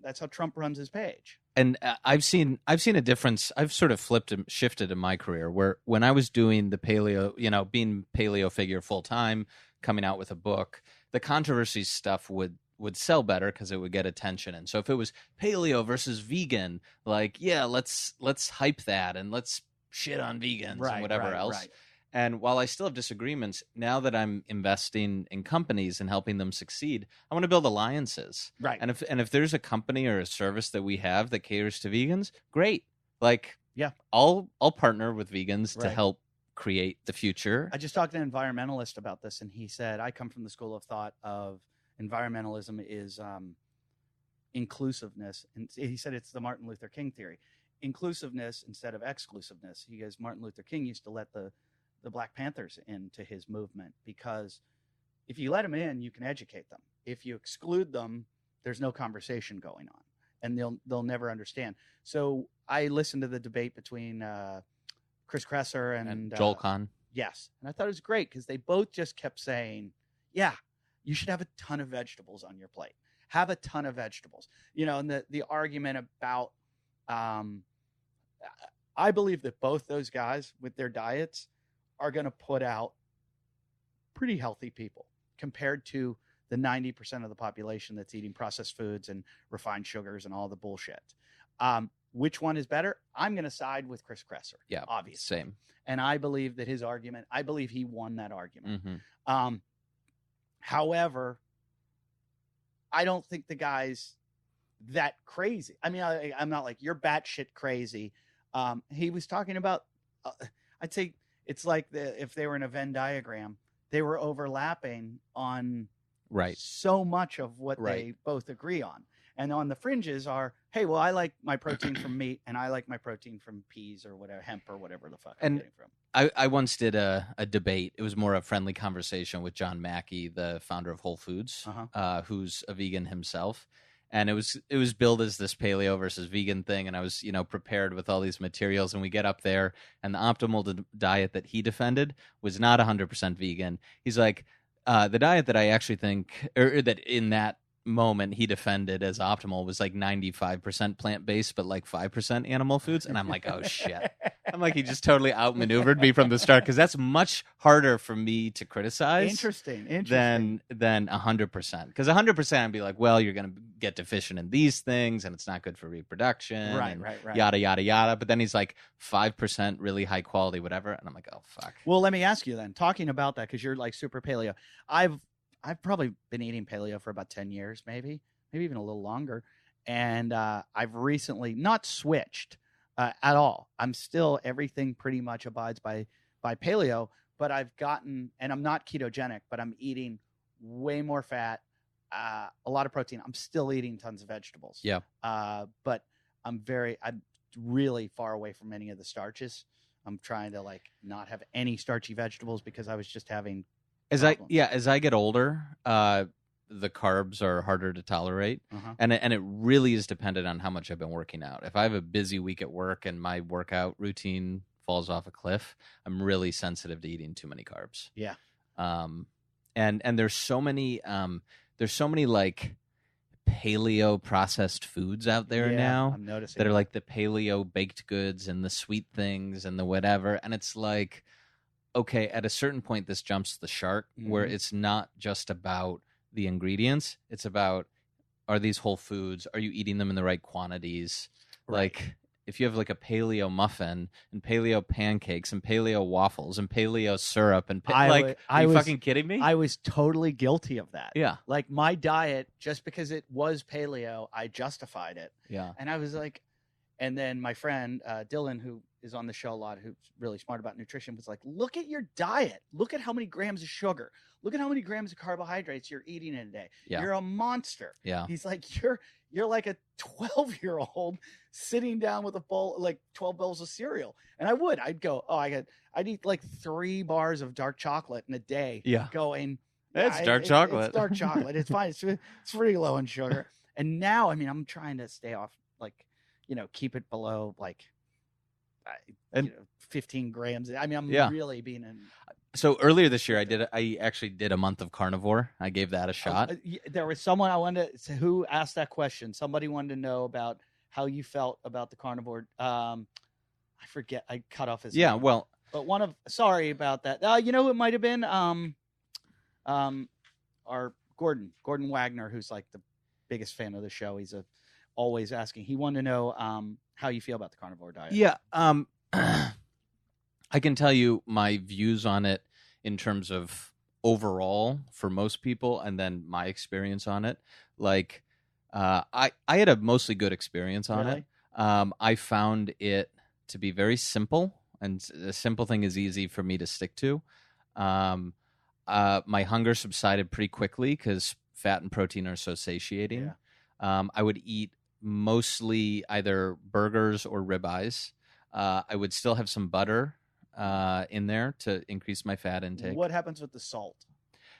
that's how Trump runs his page. And I've seen a difference. I've sort of shifted in my career where when I was doing the paleo, being paleo figure full time, coming out with a book, the controversy stuff would sell better because it would get attention. And so if it was paleo versus vegan, like, yeah, let's hype that and let's shit on vegans and whatever else. Right. And while I still have disagreements, now that I'm investing in companies and helping them succeed, I want to build alliances. Right. And if there's a company or a service that we have that caters to vegans, great. Like, yeah, I'll partner with vegans to Right. help create the future. I just talked to an environmentalist about this, and he said, I come from the school of thought of environmentalism is inclusiveness. And he said it's the Martin Luther King theory. Inclusiveness instead of exclusiveness. He goes, Martin Luther King used to let the Black Panthers into his movement because if you let them in, you can educate them. If you exclude them, there's no conversation going on, and they'll never understand. So I listened to the debate between Chris Kresser and Joel Kahn. Yes, and I thought it was great because they both just kept saying, "Yeah, you should have a ton of vegetables on your plate. Have a ton of vegetables." You know, and the argument about, I believe that both those guys with their diets are going to put out pretty healthy people compared to the 90% of the population that's eating processed foods and refined sugars and all the bullshit. Which one is better? I'm going to side with Chris Kresser. Yeah, obviously. Same. And I believe that his argument, I believe he won that argument. Mm-hmm. However, I don't think the guy's that crazy. I mean, I'm not like, you're batshit crazy. He was talking about, I'd say it's like if they were in a Venn diagram, they were overlapping on so much of what they both agree on. And on the fringes are, hey, well, I like my protein from meat and I like my protein from peas or whatever, hemp or whatever the fuck I'm getting from. I once did a debate. It was more a friendly conversation with John Mackey, the founder of Whole Foods, who's a vegan himself. And it was billed as this paleo versus vegan thing. And I was, prepared with all these materials. And we get up there and the optimal diet that he defended was not 100% vegan. He's like, the diet that I actually think, or that in that moment he defended as optimal was like 95% plant-based but like 5% animal foods, and I'm like, oh shit. I'm like, he just totally outmaneuvered me from the start, because that's much harder for me to criticize interesting than 100%, because 100% I'd be like, well, you're gonna get deficient in these things and it's not good for reproduction, right yada yada yada. But then he's like 5% really high quality whatever, and I'm like, oh fuck. Well, let me ask you then, talking about that, because you're like super paleo. I've probably been eating paleo for about 10 years, maybe even a little longer. And I've recently not switched at all. I'm still, everything pretty much abides by paleo, but I've gotten, and I'm not ketogenic, but I'm eating way more fat, a lot of protein. I'm still eating tons of vegetables. Yeah. But I'm really far away from any of the starches. I'm trying to like not have any starchy vegetables because I was just having As I get older, the carbs are harder to tolerate, and it really is dependent on how much I've been working out. If I have a busy week at work and my workout routine falls off a cliff, I'm really sensitive to eating too many carbs. Yeah. And there's so many like paleo processed foods out there now. I'm noticing that are like the paleo baked goods and the sweet things and the whatever, and it's like, okay, at a certain point, this jumps the shark, where it's not just about the ingredients. It's about, are these whole foods? Are you eating them in the right quantities? Right. Like, if you have like a paleo muffin and paleo pancakes and paleo waffles and paleo syrup and are you fucking kidding me? I was totally guilty of that. Yeah. Like my diet, just because it was paleo, I justified it. Yeah. And I was like, and then my friend Dylan, who is on the show a lot, who's really smart about nutrition, was like, look at your diet. Look at how many grams of sugar. Look at how many grams of carbohydrates you're eating in a day. Yeah. You're a monster. Yeah. He's like, you're like a 12-year-old sitting down with a bowl, like 12 bowls of cereal. And I'd go, I'd eat like 3 bars of dark chocolate in a day. Yeah. Going, it's dark chocolate. It's dark chocolate. It's fine. It's pretty low in sugar. And now, I mean, I'm trying to stay off, like, keep it below like 15 grams. I mean, I'm really being in. So earlier this year, I actually did a month of carnivore. I gave that a shot. There was someone I wanted to, who asked that question. Somebody wanted to know about how you felt about the carnivore. I forget. I cut off his name. Well, but sorry about that. It might have been our Gordon Wagner, who's like the biggest fan of the show. He's always asking. He wanted to know how you feel about the carnivore diet. Yeah. I can tell you my views on it in terms of overall for most people, and then my experience on it. Like, I had a mostly good experience on Really? it. I found it to be very simple, and a simple thing is easy for me to stick to. My hunger subsided pretty quickly because fat and protein are so satiating. Yeah. I would eat mostly either burgers or ribeyes. I would still have some butter in there to increase my fat intake. What happens with the salt?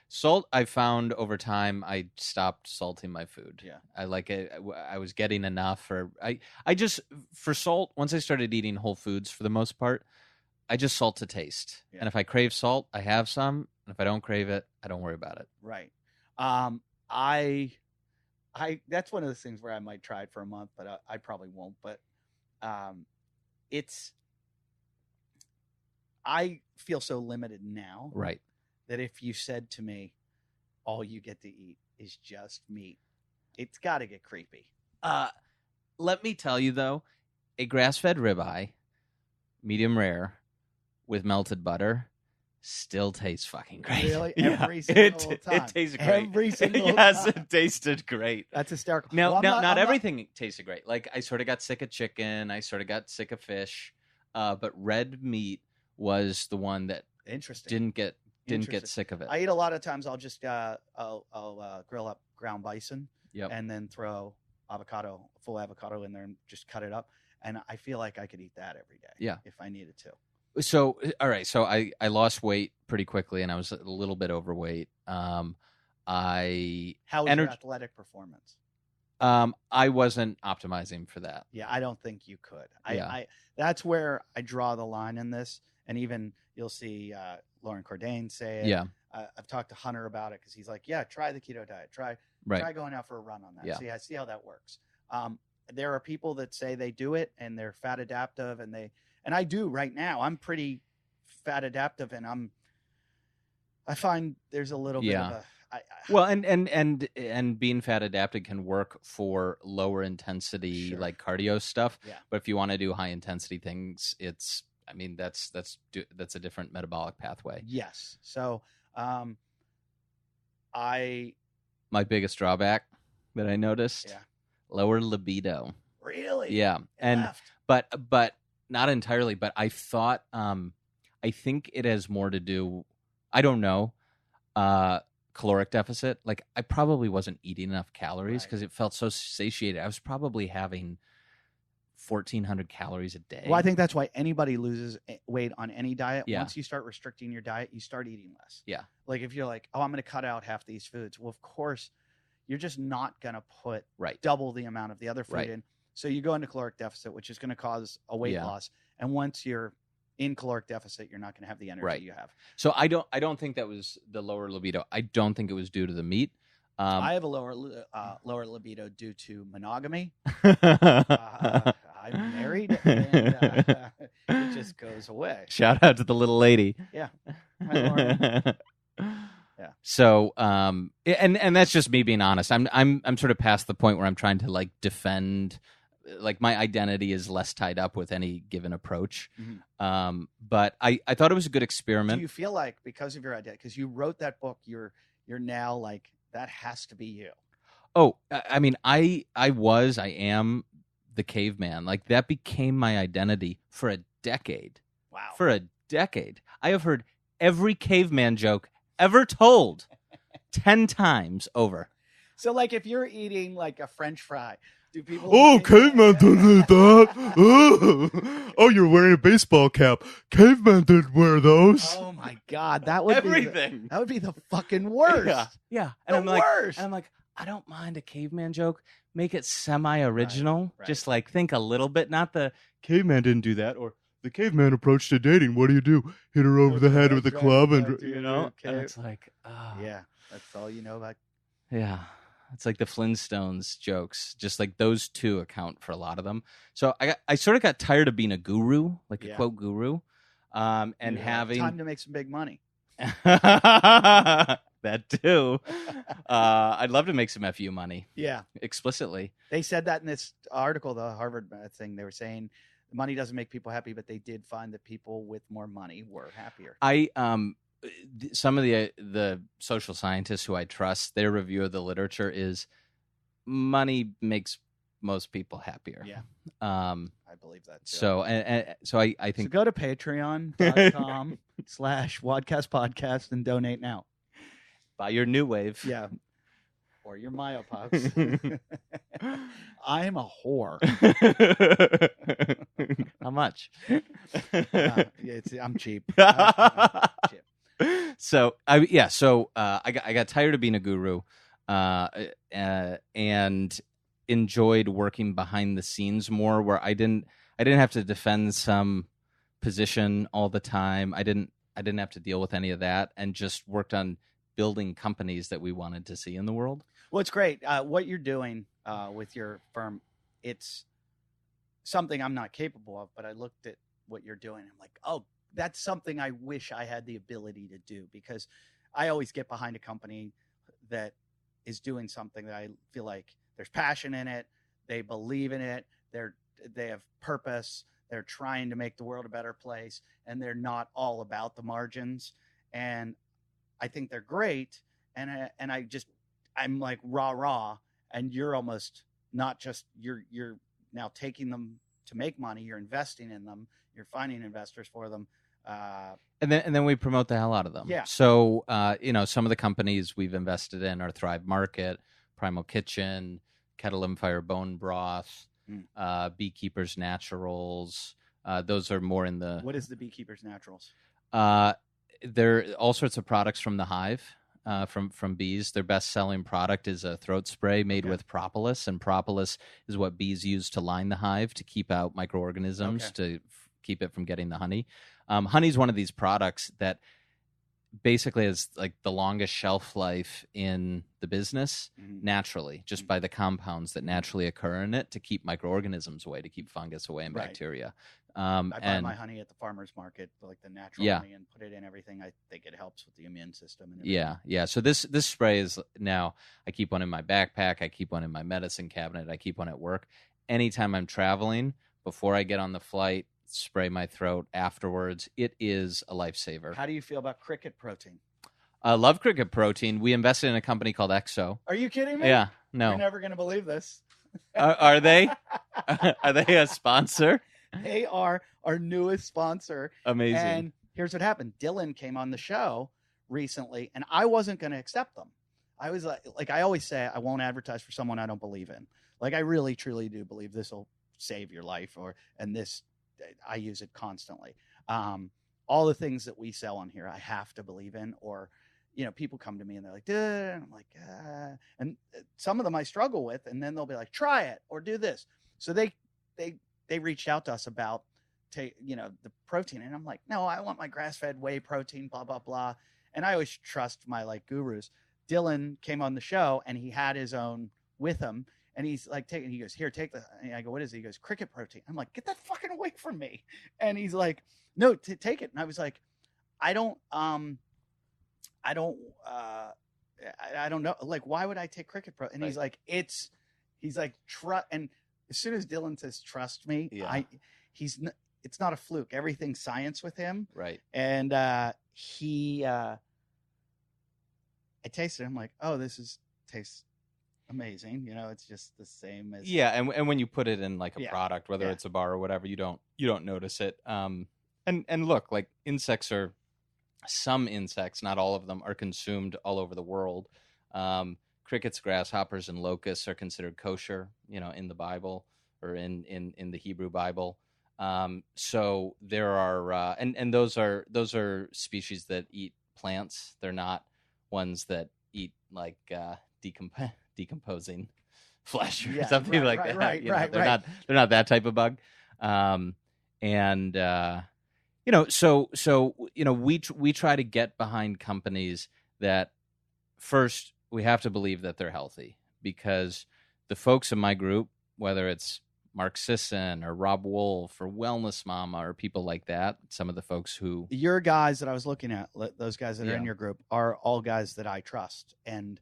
Salt, I found over time, I stopped salting my food. Yeah. I like it. I was getting enough. I just, for salt, once I started eating whole foods for the most part, I just salt to taste. Yeah. And if I crave salt, I have some. And if I don't crave it, I don't worry about it. Right. That's one of those things where I might try it for a month, but I probably won't. But I feel so limited now. Right. That if you said to me, all you get to eat is just meat, it's got to get creepy. Let me tell you, though, a grass-fed ribeye, medium rare, with melted butter, still tastes fucking great. Really? Every single time? It tastes great. Every single yes, time? it tasted great. That's hysterical. Now, Well, not everything tasted great. Like, I sort of got sick of chicken. I sort of got sick of fish. But red meat was the one that Interesting. didn't get sick of it. I eat a lot of times. I'll just I'll grill up ground bison, Yep. and then throw full avocado in there, and just cut it up. And I feel like I could eat that every day. Yeah. If I needed to. So, all right. So I lost weight pretty quickly, and I was a little bit overweight. How was your athletic performance? I wasn't optimizing for that. Yeah, I don't think you could. Yeah. That's where I draw the line in this. And even you'll see Lauren Cordain say it. Yeah. I've talked to Hunter about it because he's like, yeah, try the keto diet. Try going out for a run on that. Yeah. See how that works. There are people that say they do it and they're fat adaptive, and I do right now. I'm pretty fat adaptive, and I find there's a little bit of a. Well, and being fat adapted can work for lower intensity like cardio stuff. Yeah. But if you want to do high intensity things, that's a different metabolic pathway. Yes. So, my biggest drawback that I noticed, lower libido. Really? Yeah. But not entirely, but I thought, I think it has more to do, I don't know, caloric deficit. Like, I probably wasn't eating enough calories because it felt so satiated. I was probably having 1,400 calories a day. Well, I think that's why anybody loses weight on any diet. Yeah. Once you start restricting your diet, you start eating less. Yeah. Like if you're like, oh, I'm going to cut out half these foods. Well, of course, you're just not going to put double the amount of the other food in. So you go into caloric deficit, which is going to cause a weight loss. And once you're in caloric deficit, you're not going to have the energy you have. So I don't think that was the lower libido. I don't think it was due to the meat. I have a lower libido due to monogamy. I'm married, and it just goes away. Shout out to the little lady. Yeah. Yeah. So, and that's just me being honest. I'm sort of past the point where I'm trying to like defend. Like, my identity is less tied up with any given approach. Mm-hmm. But I thought it was a good experiment. Do you feel like because of your identity, because you wrote that book, you're now like, that has to be you? Oh, I mean, I am the caveman. Like, that became my identity for a decade. Wow. For a decade. I have heard every caveman joke ever told 10 times over. So, like, if you're eating like a French fry, do people? Oh, caveman didn't eat that. Oh, you're wearing a baseball cap. Caveman didn't wear those. Oh my God, that would everything. That would be the fucking worst. Yeah. And worst. I'm like, I don't mind a caveman joke. Make it semi-original. Right. Just like think a little bit, not the caveman didn't do that, or the caveman approach to dating. What do? Hit her over the head with a club, and and it's like, yeah, that's all you know about. Yeah. It's like the Flintstones jokes. Just like those two account for a lot of them. So I sort of got tired of being a guru, like a quote guru, and having time to make some big money. That too. I'd love to make some FU money. Yeah, explicitly. They said that in this article, the Harvard thing. They were saying money doesn't make people happy, but they did find that people with more money were happier. Some of the social scientists who I trust, their review of the literature is money makes most people happier. Yeah. I believe that too. So I think go to patreon.com/WODcast podcast and donate now. Buy your new wave. Yeah. Or your Myopops. I am a whore. How much? I'm cheap. So I got tired of being a guru, and enjoyed working behind the scenes more, where I didn't have to defend some position all the time. I didn't have to deal with any of that, and just worked on building companies that we wanted to see in the world. Well, it's great. What you're doing with your firm, it's something I'm not capable of, but I looked at what you're doing. I'm like, oh, that's something I wish I had the ability to do, because I always get behind a company that is doing something that I feel like there's passion in it. They believe in it. They have purpose. They're trying to make the world a better place, and they're not all about the margins. And I think they're great. And I'm like rah, and you're almost not just, you're now taking them to make money. You're investing in them. You're finding investors for them. And then we promote the hell out of them. Yeah. So, some of the companies we've invested in are Thrive Market, Primal Kitchen, Kettle and Fire Bone Broth, Beekeepers Naturals. Those are more in the... What is the Beekeepers Naturals? There are all sorts of products from the hive, from bees. Their best-selling product is a throat spray made with propolis, and propolis is what bees use to line the hive to keep out microorganisms, to keep it from getting the honey. Honey is one of these products that basically has like the longest shelf life in the business naturally, just by the compounds that naturally occur in it to keep microorganisms away, to keep fungus away and bacteria. I buy my honey at the farmer's market, like the natural honey, and put it in everything. I think it helps with the immune system. And yeah. So this spray is now, I keep one in my backpack. I keep one in my medicine cabinet. I keep one at work. Anytime I'm traveling, before I get on the flight, spray my throat afterwards. It is a lifesaver. How do you feel about cricket protein? I love cricket protein. We invested in a company called Exo. Are you kidding me? Yeah, no. You're never going to believe this. Are they? Are they a sponsor? They are our newest sponsor. Amazing. And here's what happened. Dylan came on the show recently, and I wasn't going to accept them. I was like I always say, I won't advertise for someone I don't believe in. Like, I really, truly do believe this will save your life, and this, I use it constantly. All the things that we sell on here, I have to believe in, or, people come to me and they're like, duh, and I'm like, and some of them I struggle with, and then they'll be like, try it or do this. So they reached out to us about, the protein. And I'm like, no, I want my grass-fed whey protein, blah, blah, blah. And I always trust my gurus. Dylan came on the show and he had his own with him. And he's like, he goes, here, take this. And I go, what is it? He goes, cricket protein. I'm like, get that fucking away from me. And he's like, no, take it. And I was like, I don't know. Like, why would I take cricket protein? And he's like, it's trust. And as soon as Dylan says, trust me, it's not a fluke. Everything's science with him. Right. And I tasted it. I'm like, oh, tastes amazing. It's just the same as and when you put it in like a product, whether it's a bar or whatever, you don't notice it. And look, like some insects, not all of them, are consumed all over the world. Crickets, grasshoppers, and locusts are considered kosher, in the Bible or in the Hebrew Bible. So there are and those are species that eat plants. They're not ones that eat like decomposing flesh or something like that. Right. They're not that type of bug. We try to get behind companies that, first, we have to believe that they're healthy, because the folks in my group, whether it's Mark Sisson or Rob Wolf or Wellness Mama or people like that, some of the folks who... Your guys that I was looking at, those guys that are in your group, are all guys that I trust. And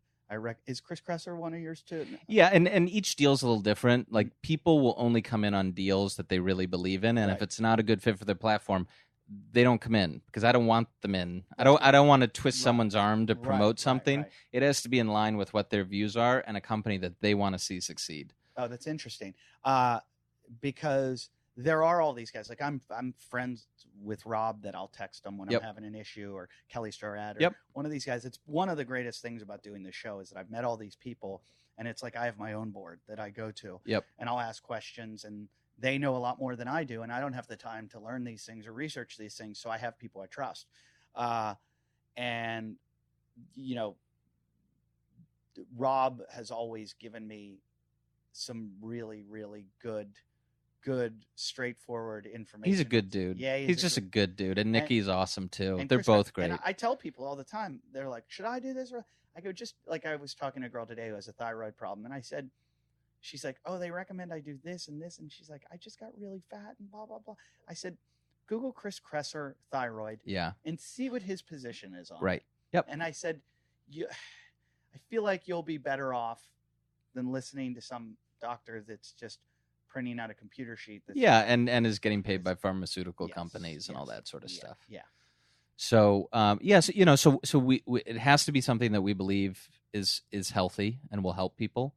Is Chris Kresser one of yours too? Yeah, and each deal's a little different. Like, people will only come in on deals that they really believe in, and if it's not a good fit for their platform, they don't come in, because I don't want them in. I don't want to twist someone's arm to promote something. Right. It has to be in line with what their views are and a company that they want to see succeed. Oh, that's interesting. Because there are all these guys. Like, I'm friends with Rob, that I'll text him when I'm having an issue, or Kelly Starrett, or one of these guys. It's one of the greatest things about doing this show is that I've met all these people, and it's like I have my own board that I go to, and I'll ask questions, and they know a lot more than I do, and I don't have the time to learn these things or research these things. So I have people I trust. And, you know, Rob has always given me some really, really good, straightforward information. He's a good dude. Yeah, he's just a good dude. And Nikki's awesome too. And they're Chris, both great. And I tell people all the time, they're like, should I do this? Or I go, just like, I was talking to a girl today who has a thyroid problem. And I said, she's like, oh, they recommend I do this and this. And she's like, I just got really fat and blah, blah, blah. I said, Google Chris Kresser thyroid. Yeah. And see what his position is on. Right. Yep. And I said, I feel like you'll be better off than listening to some doctor that's just printing out a computer sheet. And is getting paid by pharmaceutical companies and all that sort of stuff. Yeah. So, so we it has to be something that we believe is healthy and will help people.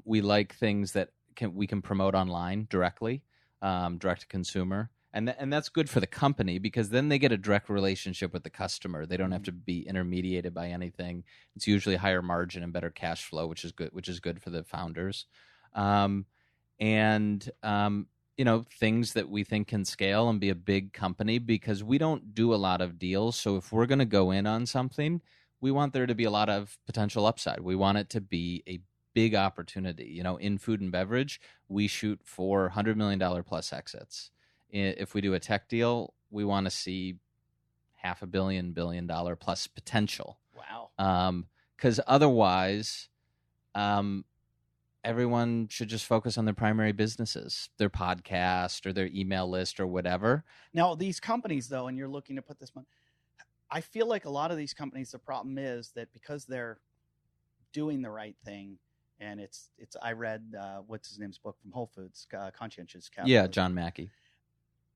We like things that we can promote online directly, direct to consumer. And that's good for the company, because then they get a direct relationship with the customer. They don't have to be intermediated by anything. It's usually higher margin and better cash flow, which is good for the founders. Things that we think can scale and be a big company, because we don't do a lot of deals. So if we're going to go in on something, we want there to be a lot of potential upside. We want it to be a big opportunity. In food and beverage, we shoot for $100 million plus exits. If we do a tech deal, we want to see $500 million, $1 billion plus potential. Wow. Because otherwise, everyone should just focus on their primary businesses, their podcast or their email list or whatever. Now, these companies, though, and you're looking to put this money, I feel like a lot of these companies, the problem is that because they're doing the right thing, and it's I read what's his name's book from Whole Foods, Conscientious Capitalism. Yeah, John Mackey.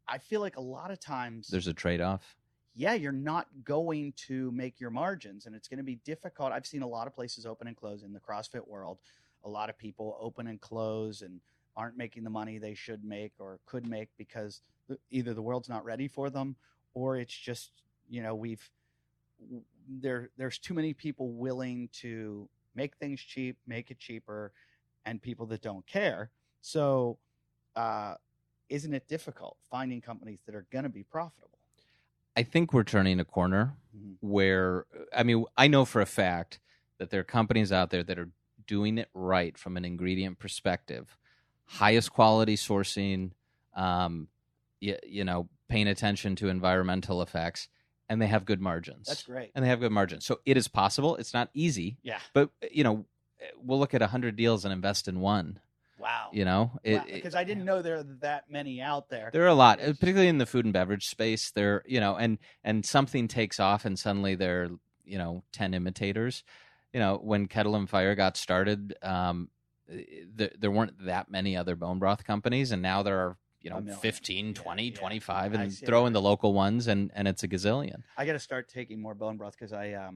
I feel like a lot of times there's a trade-off. Yeah, you're not going to make your margins, and it's going to be difficult. I've seen a lot of places open and close in the CrossFit world. A lot of people open and close and aren't making the money they should make or could make because either the world's not ready for them, or it's just, there's too many people willing to make things cheap, make it cheaper, and people that don't care. So, isn't it difficult finding companies that are going to be profitable? I think we're turning a corner where, I know for a fact that there are companies out there that are doing it right from an ingredient perspective, highest quality sourcing, paying attention to environmental effects, and they have good margins. That's great. And they have good margins. So it is possible. It's not easy. Yeah. But, we'll look at 100 deals and invest in one. Wow. Because I didn't know there are that many out there. There are a lot, particularly in the food and beverage space. There, and something takes off and suddenly there are, 10 imitators. When Kettle and Fire got started, there weren't that many other bone broth companies, and now there are, 15, 20, 25, and throw in the local ones, and it's a gazillion. I got to start taking more bone broth because I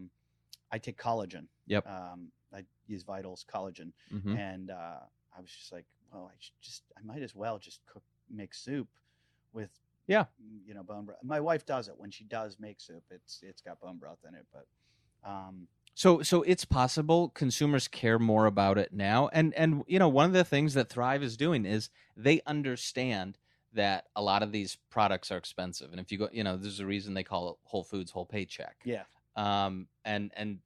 take collagen. Yep. I use Vital's collagen, and I was just like, well, I might as well just make soup with, bone broth. My wife does it when she does make soup. It's got bone broth in it, but, So it's possible consumers care more about it now. And one of the things that Thrive is doing is they understand that a lot of these products are expensive. And if you go, there's a reason they call it Whole Foods Whole Paycheck. Yeah. And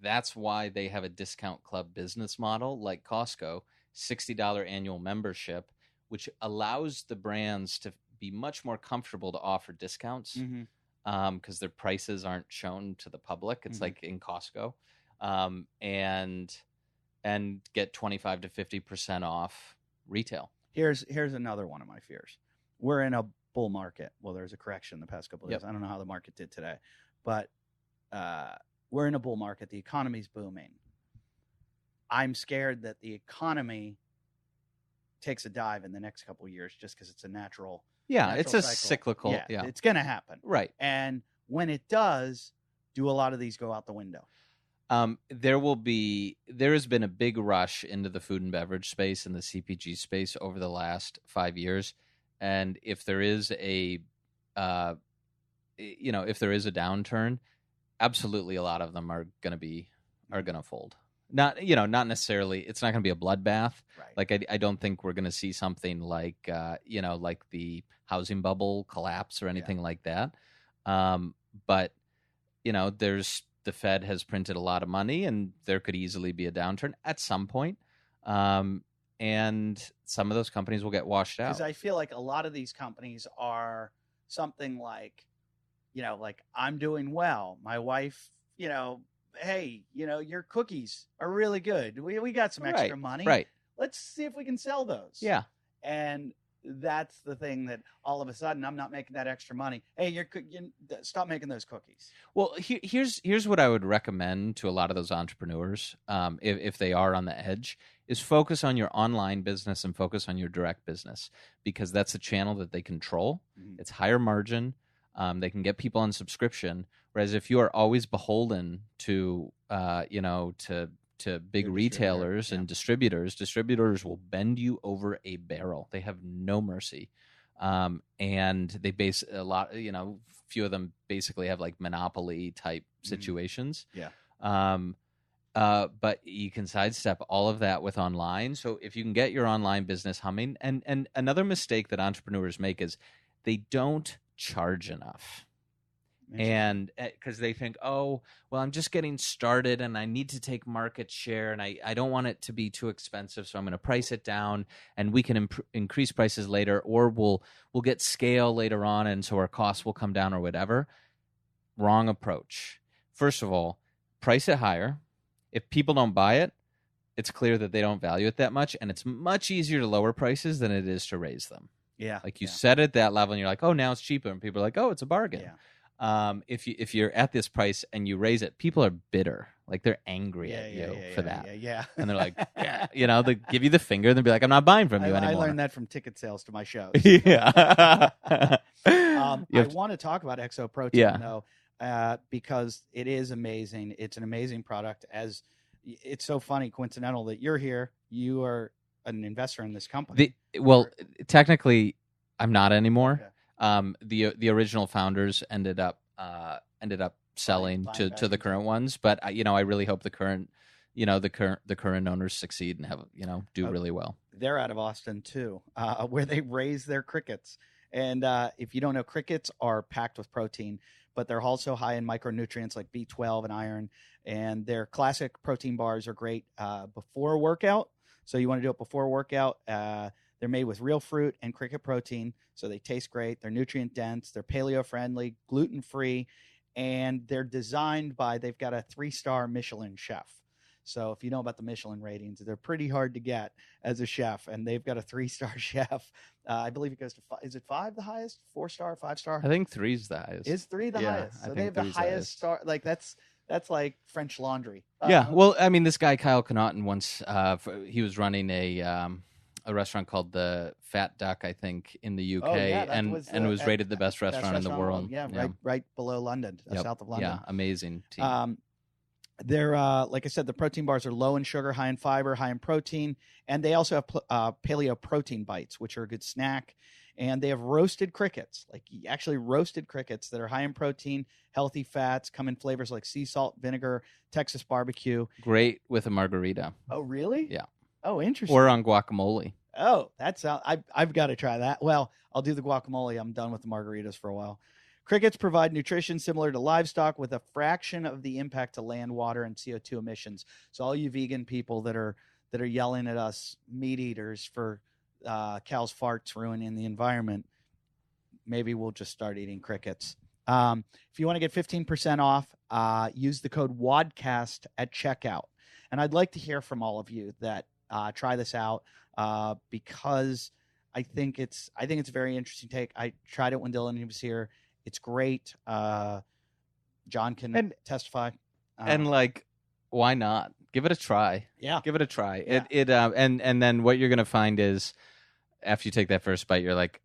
that's why they have a discount club business model like Costco, $60 annual membership, which allows the brands to be much more comfortable to offer discounts. Because their prices aren't shown to the public. It's like in Costco, and get 25 to 50% off retail. Here's another one of my fears. We're in a bull market. Well, there's a correction the past couple of years. I don't know how the market did today, but we're in a bull market. The economy's booming. I'm scared that the economy takes a dive in the next couple of years just because it's a natural it's a cycle. cyclical. Yeah, It's going to happen. Right. And when it does, do a lot of these go out the window? There has been a big rush into the food and beverage space and the CPG space over the last 5 years. And if there is a downturn, absolutely a lot of them are going to fold. Not necessarily, it's not going to be a bloodbath. Right. Like I don't think we're going to see something like like the housing bubble collapse or anything like that. But the Fed has printed a lot of money, and there could easily be a downturn at some point. And some of those companies will get washed out. Because I feel like a lot of these companies are something like, like I'm doing well. My wife, hey, your cookies are really good. We got some extra money. Right. Let's see if we can sell those. Yeah. And that's the thing that all of a sudden I'm not making that extra money. Hey, you stop making those cookies. Well, here's what I would recommend to a lot of those entrepreneurs, if they are on the edge, is focus on your online business and focus on your direct business, because that's a channel that they control. Mm-hmm. It's higher margin. They can get people on subscription. Whereas if you are always beholden to big retailers and distributors will bend you over a barrel. They have no mercy. And they base a lot, few of them basically have like monopoly type situations. Yeah. But you can sidestep all of that with online. So if you can get your online business humming, and another mistake that entrepreneurs make is they don't charge enough. And because they think, oh, well, I'm just getting started and I need to take market share and I don't want it to be too expensive, so I'm going to price it down and we can increase prices later, or we'll get scale later on and so our costs will come down or whatever. Wrong approach. First of all, price it higher. If people don't buy it, it's clear that they don't value it that much, and it's much easier to lower prices than it is to raise them. Yeah. Like you set it at that level and you're like, oh, now it's cheaper, and people are like, oh, it's a bargain. Yeah. If you're at this price and you raise it, people are bitter. Like they're angry at you for that. Yeah. And they're like, yeah, they give you the finger and they'll be like, I'm not buying from you anymore. I learned that from ticket sales to my shows. Yeah. I want to talk about Exo Protein though, because it is amazing. It's an amazing product. As it's so funny, coincidental that you're here. You are an investor in this company. Technically, I'm not anymore. Okay. The original founders ended up selling to the current ones, but I really hope the current owners succeed and have do really well. They're out of Austin too, where they raise their crickets. And if you don't know, crickets are packed with protein, but they're also high in micronutrients like B12 and iron. And their classic protein bars are great before a workout. So you want to do it before a workout. They're made with real fruit and cricket protein, so they taste great. They're nutrient dense. They're paleo friendly, gluten free, and they're designed by. They've got a 3-star Michelin chef. So if you know about the Michelin ratings, they're pretty hard to get as a chef, and they've got a 3-star chef. I believe it goes to 5. Is it 5 the highest? 4-star, 5-star? I think 3 is the highest. Is 3 the highest? So they have the highest star. Like that's like French Laundry. Yeah. Well, I mean, this guy Kyle Connaughton once he was running a restaurant called the Fat Duck, I think, in the UK, and it was rated the best restaurant in the world. Yeah, right below London, south of London. Yeah, amazing team. They're like I said, the protein bars are low in sugar, high in fiber, high in protein, and they also have paleo protein bites, which are a good snack. And they have roasted crickets, like actually roasted crickets that are high in protein, healthy fats, come in flavors like sea salt, vinegar, Texas barbecue. Great with a margarita. Oh, really? Yeah. Oh, interesting. Or on guacamole. Oh, I've got to try that. Well, I'll do the guacamole. I'm done with the margaritas for a while. Crickets provide nutrition similar to livestock with a fraction of the impact to land, water, and CO2 emissions. So all you vegan people that are yelling at us meat eaters for cows' farts ruining the environment, maybe we'll just start eating crickets. If you want to get 15% off, use the code WODcast at checkout. And I'd like to hear from all of you that try this out because I think it's a very interesting take. I tried it when Dylan was here. It's great. John can testify. And why not? Give it a try. Yeah. Give it a try. Yeah. And then what you're gonna find is after you take that first bite, you're like,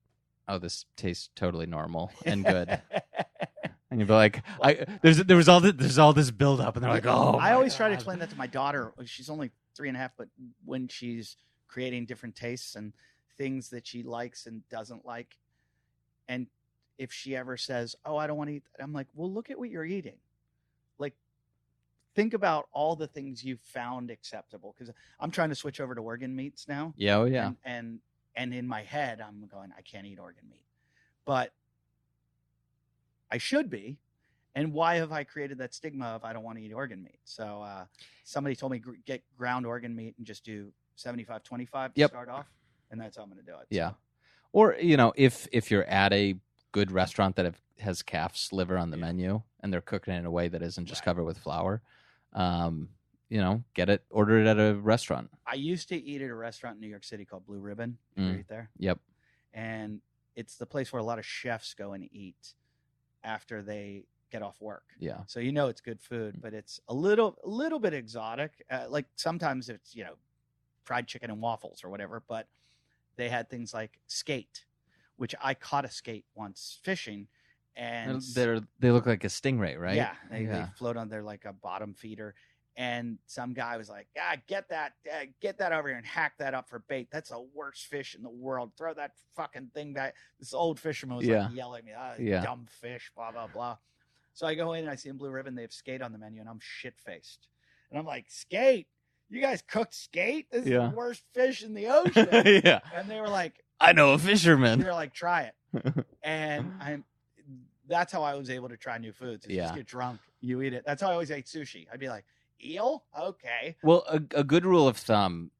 oh, this tastes totally normal and good. And you'll be like, there's all this build up, and they're like, oh. I always try to explain that to my daughter. She's only 3.5, but when she's creating different tastes and things that she likes and doesn't like, and if she ever says, "Oh, I don't want to eat," I'm like, "Well, look at what you're eating. Like, think about all the things you've found acceptable." Because I'm trying to switch over to organ meats now. Yeah, oh yeah. And in my head, I'm going, I can't eat organ meat, but I should be. And why have I created that stigma of I don't want to eat organ meat? So somebody told me get ground organ meat and just do 75-25 to start off, and that's how I'm going to do it. Yeah. So. Or, if you're at a good restaurant that has calf's liver on the menu and they're cooking it in a way that isn't just covered with flour, order it at a restaurant. I used to eat at a restaurant in New York City called Blue Ribbon. You eat there? Yep. And it's the place where a lot of chefs go and eat after they get off work. Yeah. So it's good food, but it's a little bit exotic. Like sometimes it's, fried chicken and waffles or whatever, but they had things like skate, which I caught a skate once fishing, and they look like a stingray, right? Yeah. They float on there like a bottom feeder. And some guy was like, get that over here and hack that up for bait. That's the worst fish in the world. Throw that fucking thing back. This old fisherman was like yelling at me, dumb fish, blah, blah, blah. So I go in and I see in Blue Ribbon, they have skate on the menu, and I'm shit-faced. And I'm like, skate? You guys cooked skate? This is the worst fish in the ocean. Yeah. And they were like, I know a fisherman. They're like, try it. And that's how I was able to try new foods. Just get drunk, you eat it. That's how I always ate sushi. I'd be like, eel? Okay. Well, a good rule of thumb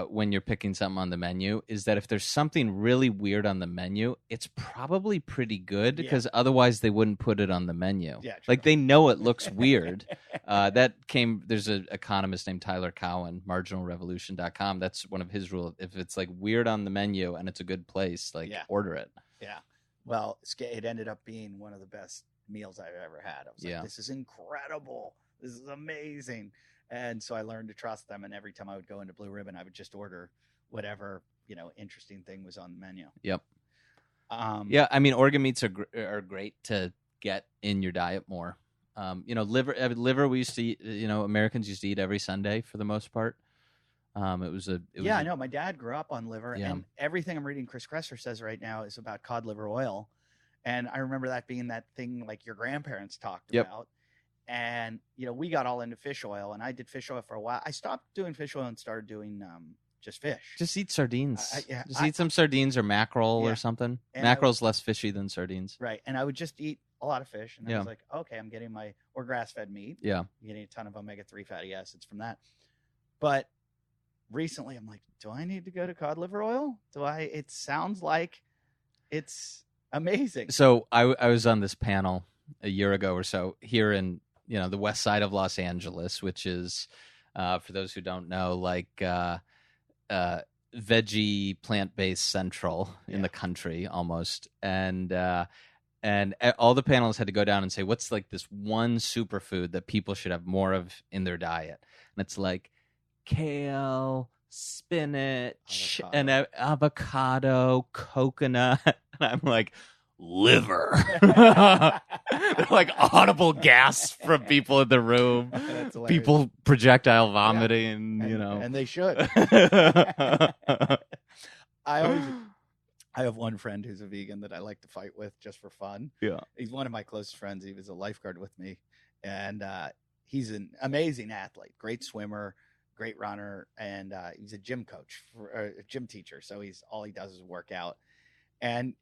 when you're picking something on the menu is that if there's something really weird on the menu, it's probably pretty good because otherwise they wouldn't put it on the menu. Yeah, true. Like they know it looks weird. There's an economist named Tyler Cowen, marginalrevolution.com. That's one of his rules. If it's like weird on the menu and it's a good place, order it. Yeah. Well, it ended up being one of the best meals I've ever had. I was like, this is incredible. This is amazing. And so I learned to trust them. And every time I would go into Blue Ribbon, I would just order whatever, interesting thing was on the menu. Yep. I mean, organ meats are great to get in your diet more. Liver we used to eat, Americans used to eat every Sunday for the most part. I know. My dad grew up on liver, and everything I'm reading Chris Kresser says right now is about cod liver oil. And I remember that being that thing like your grandparents talked about. And, we got all into fish oil, and I did fish oil for a while. I stopped doing fish oil and started doing just fish. Just eat sardines. Eat some sardines or mackerel or something. And mackerel's less fishy than sardines. Right. And I would just eat a lot of fish. And I was like, okay, I'm getting or grass-fed meat. Yeah. I'm getting a ton of omega-3 fatty acids from that. But recently I'm like, do I need to go to cod liver oil? It sounds like it's amazing. So I was on this panel a year ago or so here in the west side of Los Angeles, which is for those who don't know, like veggie plant-based central in the country almost. And all the panelists had to go down and say, what's like this one superfood that people should have more of in their diet? And it's like kale, spinach, and avocado, coconut. And I'm like, liver. They're like audible gasps from people in the room. People projectile vomiting, and they should. I have one friend who's a vegan that I like to fight with just for fun. Yeah. He's one of my closest friends. He was a lifeguard with me, and he's an amazing athlete, great swimmer, great runner, and he's a gym coach, a gym teacher. So all he does is work out, and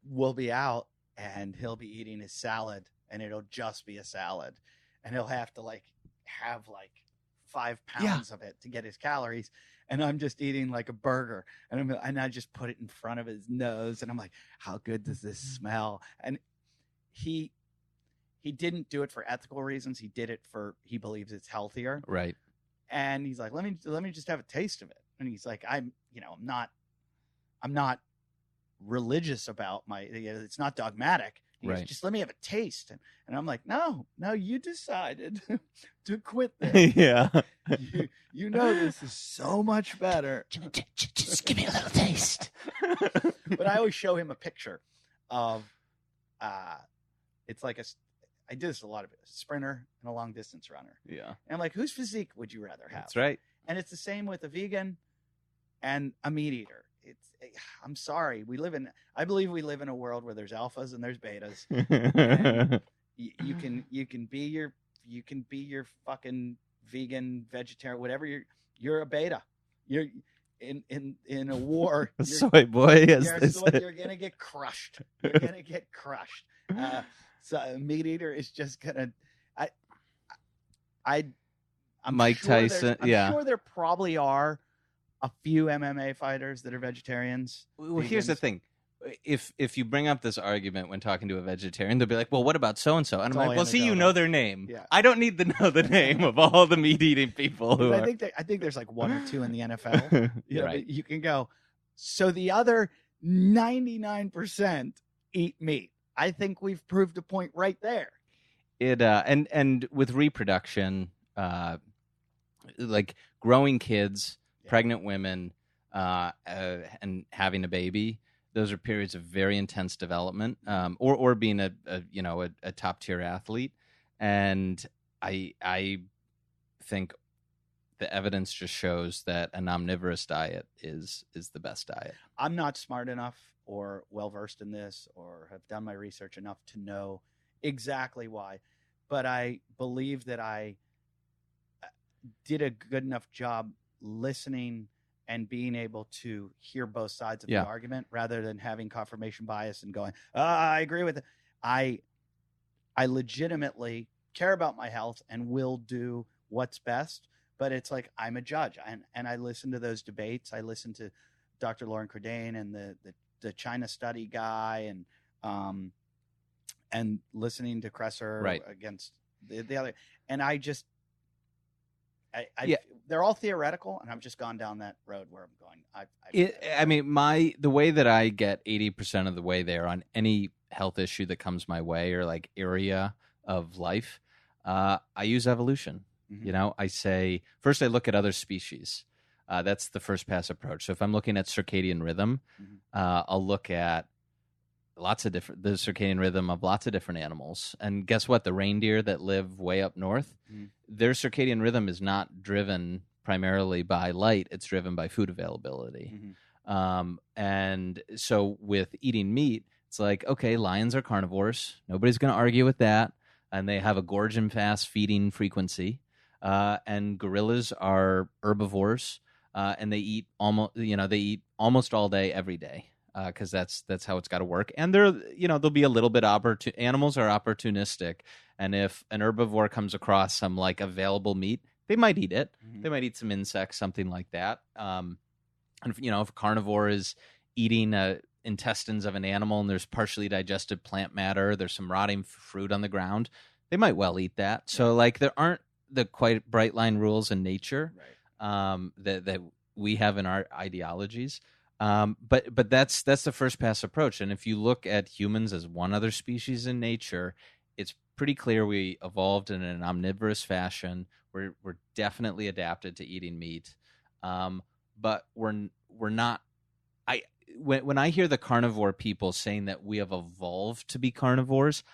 we'll be out, and he'll be eating his salad, and it'll just be a salad, and he'll have to have 5 pounds of it to get his calories. And I'm just eating like a burger, and I just put it in front of his nose, and I'm like, how good does this smell? And he didn't do it for ethical reasons. He did it he believes it's healthier. Right. And he's like, let me just have a taste of it. And he's like, I'm not religious about it's not dogmatic. He goes, Right. just let me have a taste. And I'm like, no, you decided to quit this. Yeah. You know this is so much better. Just give me a little taste. But I always show him a picture of, it's like I do this a lot of it, a sprinter and a long distance runner. Yeah. And I'm like, whose physique would you rather have? That's right. And it's the same with a vegan and a meat eater. I'm sorry. I believe we live in a world where there's alphas and there's betas. And you can be your fucking vegan, vegetarian, whatever you're a beta. You're in a war. Soy boy, as they say. You're gonna get crushed. You're gonna get crushed. So a meat eater is just gonna. I'm Mike sure Tyson. I'm Yeah. sure there probably are a few MMA fighters that are vegetarians. Well, here's the vegans. thing. If you bring up this argument when talking to a vegetarian, they'll be like, well, what about so-and-so? And I'm all like, well, see, you anecdotal. know their name. Yeah. I don't need to know the name of all the meat-eating people who Because are. I think there's like one or two in the NFL. You're right. You can go. So the other 99% eat meat. I think we've proved a point right there. It and with reproduction, like growing kids, Yeah. pregnant women, and having a baby, those are periods of very intense development, or being a top tier athlete. And I think the evidence just shows that an omnivorous diet is the best diet. I'm not smart enough or well versed in this or have done my research enough to know exactly why, but I believe that I did a good enough job listening and being able to hear both sides of Yeah. the argument rather than having confirmation bias and going, I agree with it. I legitimately care about my health and will do what's best, but it's like I'm a judge, and I listen to those debates. I listen to Dr. Lauren Cordain and the China study guy and listening to Kresser Right. against the other, and Yeah. they're all theoretical, and I've just gone down that road where I'm going. The way that I get 80% of the way there on any health issue that comes my way or like area of life, I use evolution. Mhm. You know, I say first I look at other species. That's the first pass approach. So if I'm looking at circadian rhythm, Mhm. I'll look at the circadian rhythm of lots of different animals. And guess what? The reindeer that live way up north, Mhm. their circadian rhythm is not driven primarily by light. It's driven by food availability. Mhm. And so with eating meat, it's like, okay, lions are carnivores. Nobody's going to argue with that. And they have a gorge and fast feeding frequency. And gorillas are herbivores. And they eat almost all day, every day. Because that's how it's got to work. And there'll be a little bit animals are opportunistic. And if an herbivore comes across some like available meat, they might eat it. Mhm. They might eat some insects, something like that. And if a carnivore is eating intestines of an animal and there's partially digested plant matter, there's some rotting fruit on the ground, they might well eat that. So like there aren't the quite bright line rules in nature that we have in our ideologies. But that's the first pass approach. And if you look at humans as one other species in nature, it's pretty clear we evolved in an omnivorous fashion. We're definitely adapted to eating meat. But we're not. When I hear the carnivore people saying that we have evolved to be carnivores,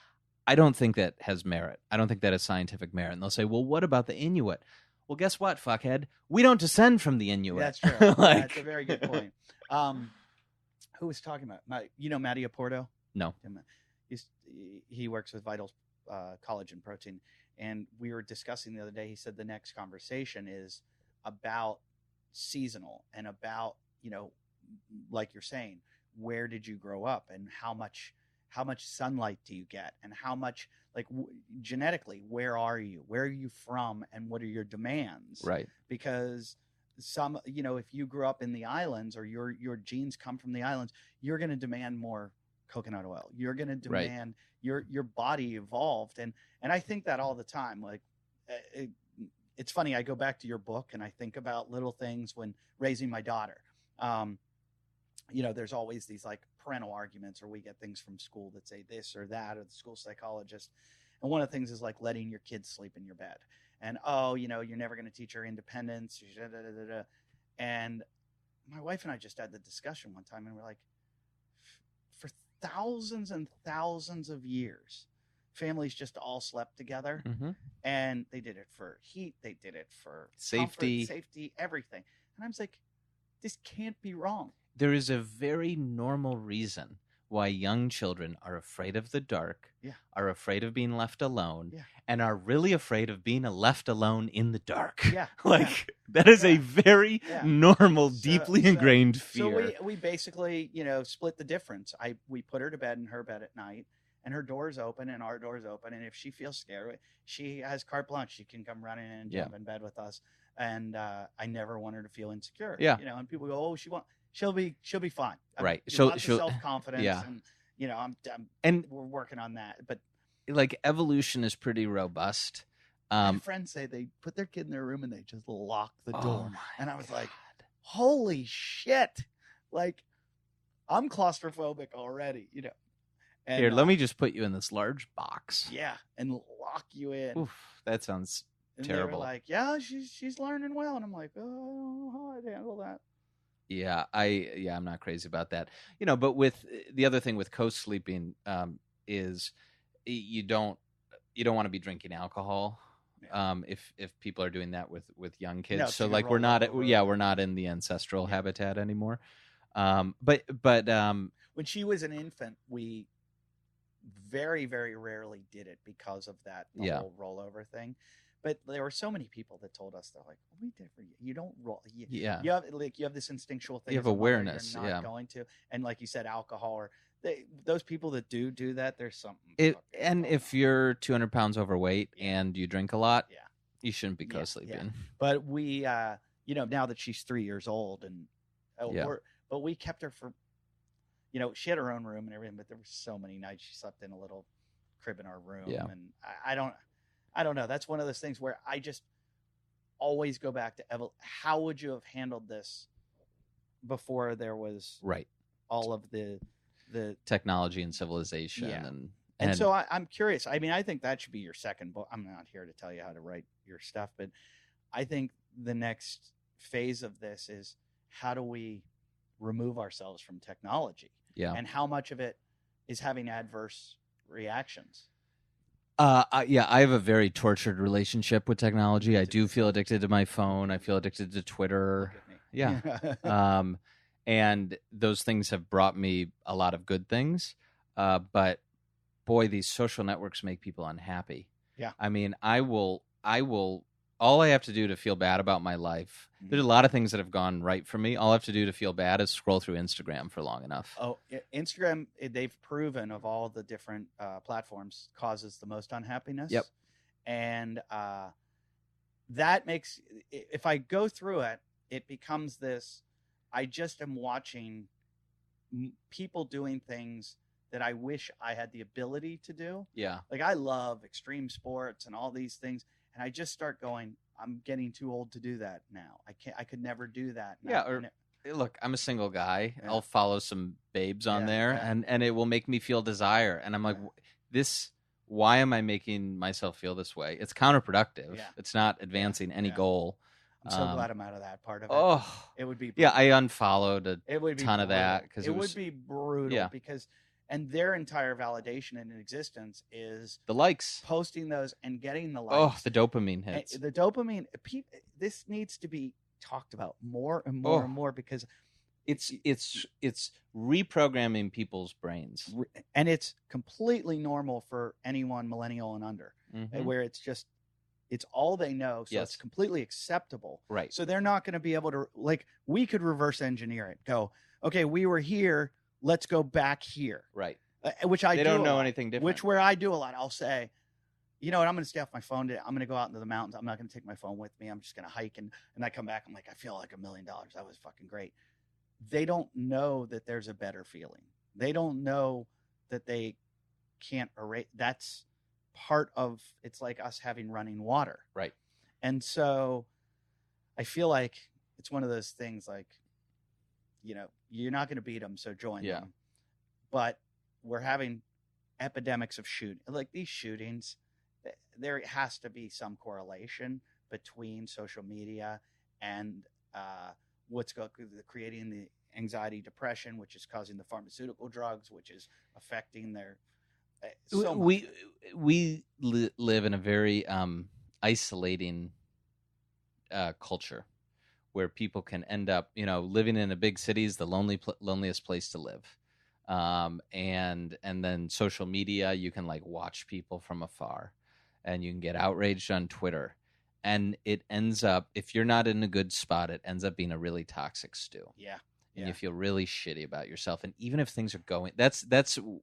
I don't think that has merit. I don't think that has scientific merit. And they'll say, well, what about the Inuit? Well, guess what, fuckhead? We don't descend from the Inuit. That's true. That's a very good point. Who was talking about? Matty Oporto? No. He works with Vital Collagen and Protein, and we were discussing the other day. He said the next conversation is about seasonal and about, like you're saying, where did you grow up and how much sunlight do you get and how much genetically, where are you from and what are your demands? Right. Because some, if you grew up in the islands or your genes come from the islands, you're going to demand more coconut oil. You're going to demand your body evolved. And I think that all the time. Like it's funny. I go back to your book and I think about little things when raising my daughter. there's always these like parental arguments, or we get things from school that say this or that, or the school psychologist. And one of the things is like letting your kids sleep in your bed. And, you're never going to teach her independence. And my wife and I just had the discussion one time, and we're like, for thousands and thousands of years, families just all slept together, and they did it for heat. They did it for safety, everything. And I was like, this can't be wrong. There is a very normal reason why young children are afraid of the dark, are afraid of being left alone, and are really afraid of being left alone in the dark. That is a very normal, deeply ingrained fear. So we basically, split the difference. We put her to bed in her bed at night, and her door's open and our door's open. And if she feels scared, she has carte blanche. She can come running in and jump in bed with us. And I never want her to feel insecure. And people go, oh, she'll be fine. Right. She'll self-confidence and we're working on that. But like evolution is pretty robust. My friends say they put their kid in their room and they just lock the door. And I was like, holy shit. Like, I'm claustrophobic already, And, here, let me just put you in this large box. Yeah, and lock you in. Oof, that sounds terrible. They were like, yeah, she's learning well. And I'm like, oh, I don't know how I'd handle that. Yeah, I'm not crazy about that. But with the other thing with co-sleeping is you don't want to be drinking alcohol if people are doing that with young kids. No, so like we're not in the ancestral habitat anymore. But when she was an infant, we very, very rarely did it because of that whole rollover thing. But there were so many people that told us, they're like, we did for you. You don't roll. You have this instinctual thing. You have awareness. You're not going to. And like you said, alcohol, or those people that do that, there's something. And if you're 200 pounds overweight and you drink a lot, you shouldn't be co-sleeping. Yeah. But we, now that she's 3 years old, and but we kept her for, she had her own room and everything, but there were so many nights she slept in a little crib in our room. Yeah. And I don't know. That's one of those things where I just always go back to how would you have handled this before there was all of the technology and civilization and so I'm curious. I mean, I think that should be your second book. I'm not here to tell you how to write your stuff, but I think the next phase of this is, how do we remove ourselves from technology? And how much of it is having adverse reactions? I have a very tortured relationship with technology. I do feel addicted to my phone. I feel addicted to Twitter. Yeah. And those things have brought me a lot of good things. But boy, these social networks make people unhappy. Yeah. I mean, I will, all I have to do to feel bad about my life, there's a lot of things that have gone right for me. All I have to do to feel bad is scroll through Instagram for long enough. Oh, Instagram, they've proven of all the different platforms, causes the most unhappiness. Yep. And that makes, if I go through it, it becomes this, I just am watching people doing things that I wish I had the ability to do. Yeah. Like, I love extreme sports and all these things. And I just start going, I'm getting too old to do that now. I could never do that now. Yeah. Or look, I'm a single guy. Yeah. I'll follow some babes on there and it will make me feel desire. And I'm like, why am I making myself feel this way? It's counterproductive. Yeah. It's not advancing any goal. I'm so glad I'm out of that part of it. Oh, it would be brutal. Yeah, I unfollowed a ton of that because it would be brutal because, and their entire validation in existence is the likes, posting those and getting the likes. Oh, the dopamine hits. And the dopamine. This needs to be talked about more and more and more because it's reprogramming people's brains, and it's completely normal for anyone millennial and under, where it's just. It's all they know, so it's completely acceptable. Right. So they're not going to be able to, like, we could reverse engineer it. Go, okay, we were here, let's go back here. Right. Which I do. They don't know anything different. Which where I do a lot. I'll say, you know what, I'm going to stay off my phone today. I'm going to go out into the mountains. I'm not going to take my phone with me. I'm just going to hike. And I come back, I'm like, I feel like $1 million. That was fucking great. They don't know that there's a better feeling. They don't know that they can't erase. That's part of, it's like us having running water. Right. And so I feel like it's one of those things, like, you're not going to beat them, so join Yeah. them. But we're having epidemics of like these shootings. There has to be some correlation between social media and what's creating the anxiety, depression, which is causing the pharmaceutical drugs, which is affecting their. So much. We live in a very isolating culture where people can end up, living in a big city is the loneliest place to live. And then social media, you can like watch people from afar, and you can get outraged on Twitter, and it ends up, if you're not in a good spot, it ends up being a really toxic stew. Yeah. And you feel really shitty about yourself. And even if things are going, that's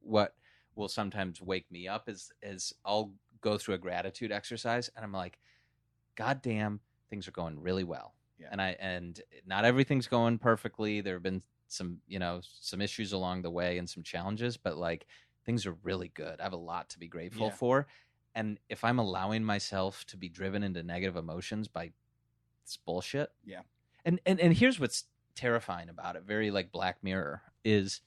what will sometimes wake me up is I'll go through a gratitude exercise, and I'm like, God damn, things are going really well. Yeah. And not everything's going perfectly. There have been some issues along the way and some challenges, but like things are really good. I have a lot to be grateful for. And if I'm allowing myself to be driven into negative emotions by this bullshit. Yeah. And here's what's terrifying about it, very like Black Mirror, is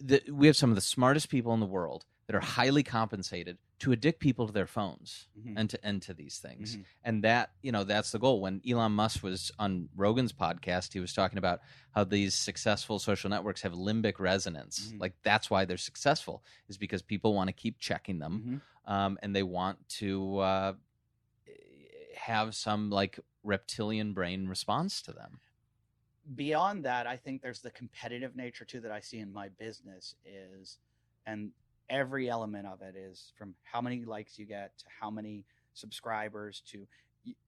that we have some of the smartest people in the world that are highly compensated to addict people to their phones and to these things. And that, that's the goal. When Elon Musk was on Rogan's podcast, he was talking about how these successful social networks have limbic resonance. Like that's why they're successful, is because people want to keep checking them. And they want to have some like reptilian brain response to them. Beyond that, I think there's the competitive nature too that I see in my business and every element of it is from how many likes you get to how many subscribers to